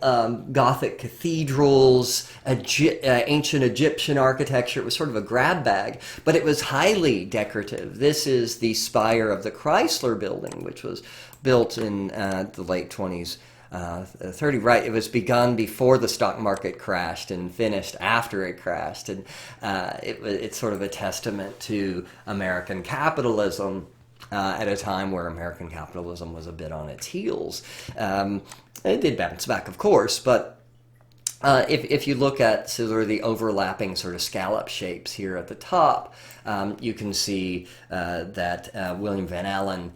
Gothic cathedrals, ancient Egyptian architecture. It was sort of a grab bag, but it was highly decorative. This is the spire of the Chrysler Building, which was built in the late 20s. 30, right? It was begun before the stock market crashed and finished after it crashed, and it's sort of a testament to American capitalism at a time where American capitalism was a bit on its heels. It did bounce back, of course, but if you look at sort of the overlapping sort of scallop shapes here at the top, you can see that William Van Allen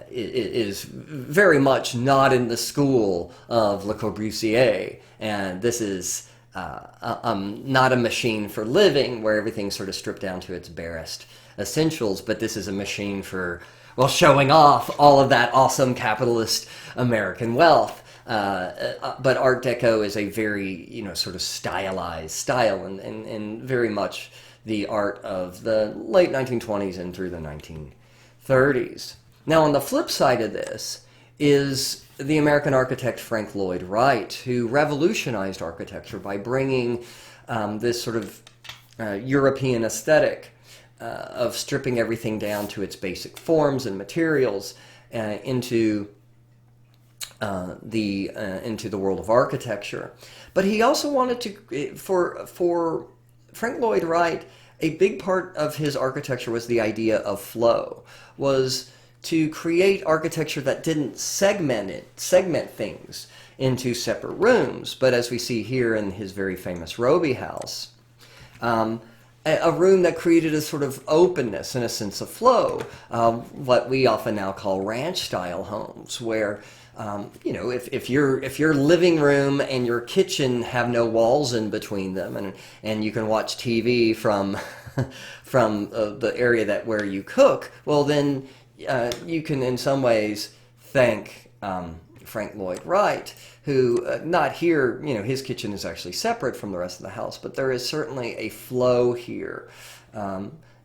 is very much not in the school of Le Corbusier, and this is not a machine for living where everything's sort of stripped down to its barest essentials, but this is a machine for, well, showing off all of that awesome capitalist American wealth. But Art Deco is a very, sort of stylized style, and very much the art of the late 1920s and through the 1930s. Now, on the flip side of this is the American architect Frank Lloyd Wright, who revolutionized architecture by bringing this sort of European aesthetic of stripping everything down to its basic forms and materials into the world of architecture. But he also wanted to, for Frank Lloyd Wright, a big part of his architecture was the idea of flow, was to create architecture that didn't segment things into separate rooms, but as we see here in his very famous Roby house, a room that created a sort of openness and a sense of flow, what we often now call ranch-style homes, where if your living room and your kitchen have no walls in between them, and you can watch TV from the area where you cook, well then you can in some ways thank Frank Lloyd Wright, who not here, his kitchen is actually separate from the rest of the house, but there is certainly a flow here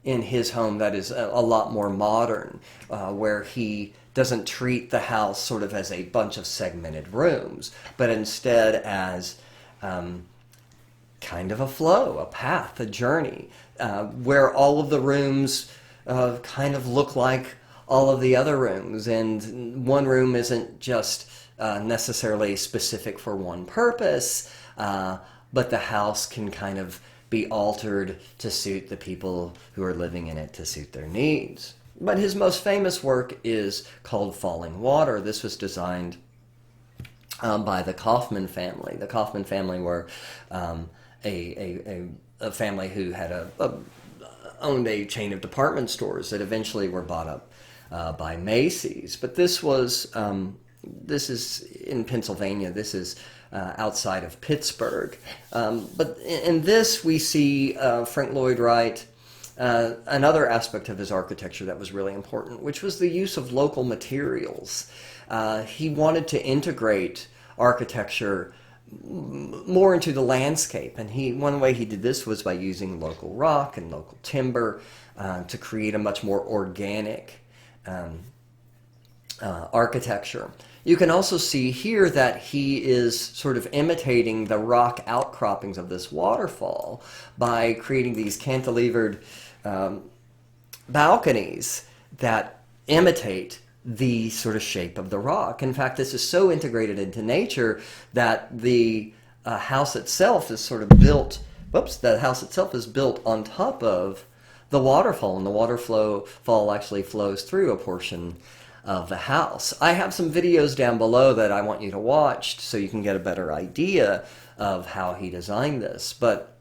in his home that is a lot more modern, where he doesn't treat the house sort of as a bunch of segmented rooms, but instead as kind of a flow, a path, a journey, where all of the rooms kind of look like all of the other rooms, and one room isn't just necessarily specific for one purpose, but the house can kind of be altered to suit the people who are living in it, to suit their needs. But his most famous work is called Falling Water. This was designed by the Kaufman family. The Kaufman family were a family who had owned a chain of department stores that eventually were bought up by Macy's. But this is in Pennsylvania. This is outside of Pittsburgh. But in this we see Frank Lloyd Wright, another aspect of his architecture that was really important, which was the use of local materials. He wanted to integrate architecture more into the landscape, and one way he did this was by using local rock and local timber to create a much more organic architecture. You can also see here that he is sort of imitating the rock outcroppings of this waterfall by creating these cantilevered balconies that imitate the sort of shape of the rock. In fact, this is so integrated into nature that the house itself is sort of built, the house itself is built on top of the waterfall, and the waterfall actually flows through a portion of the house. I have some videos down below that I want you to watch so you can get a better idea of how he designed this. But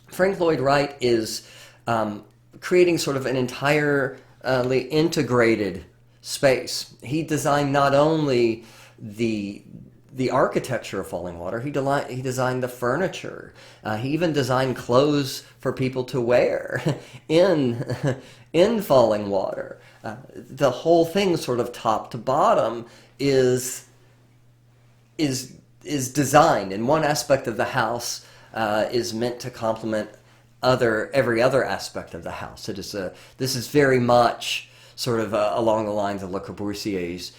Frank Lloyd Wright is creating sort of an entirely integrated space. He designed not only the architecture of Falling Water, he designed the furniture. He even designed clothes for people to wear in Falling Water. The whole thing, sort of top to bottom, is designed, and one aspect of the house is meant to complement every other aspect of the house. This is very much sort of along the lines of Le Corbusier's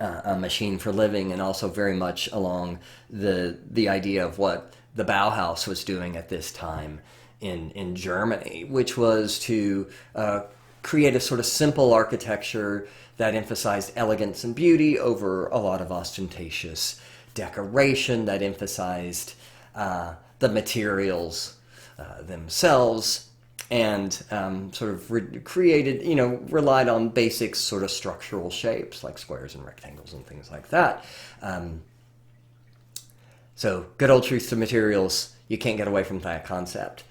a machine for living, and also very much along the idea of what the Bauhaus was doing at this time in Germany, which was to create a sort of simple architecture that emphasized elegance and beauty over a lot of ostentatious decoration, that emphasized the materials themselves, and sort of relied on basic sort of structural shapes like squares and rectangles and things like that. So good old truth to materials, you can't get away from that concept.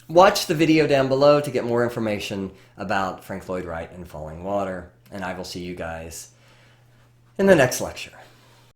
Watch the video down below to get more information about Frank Lloyd Wright and Falling Water, and I will see you guys in the next lecture.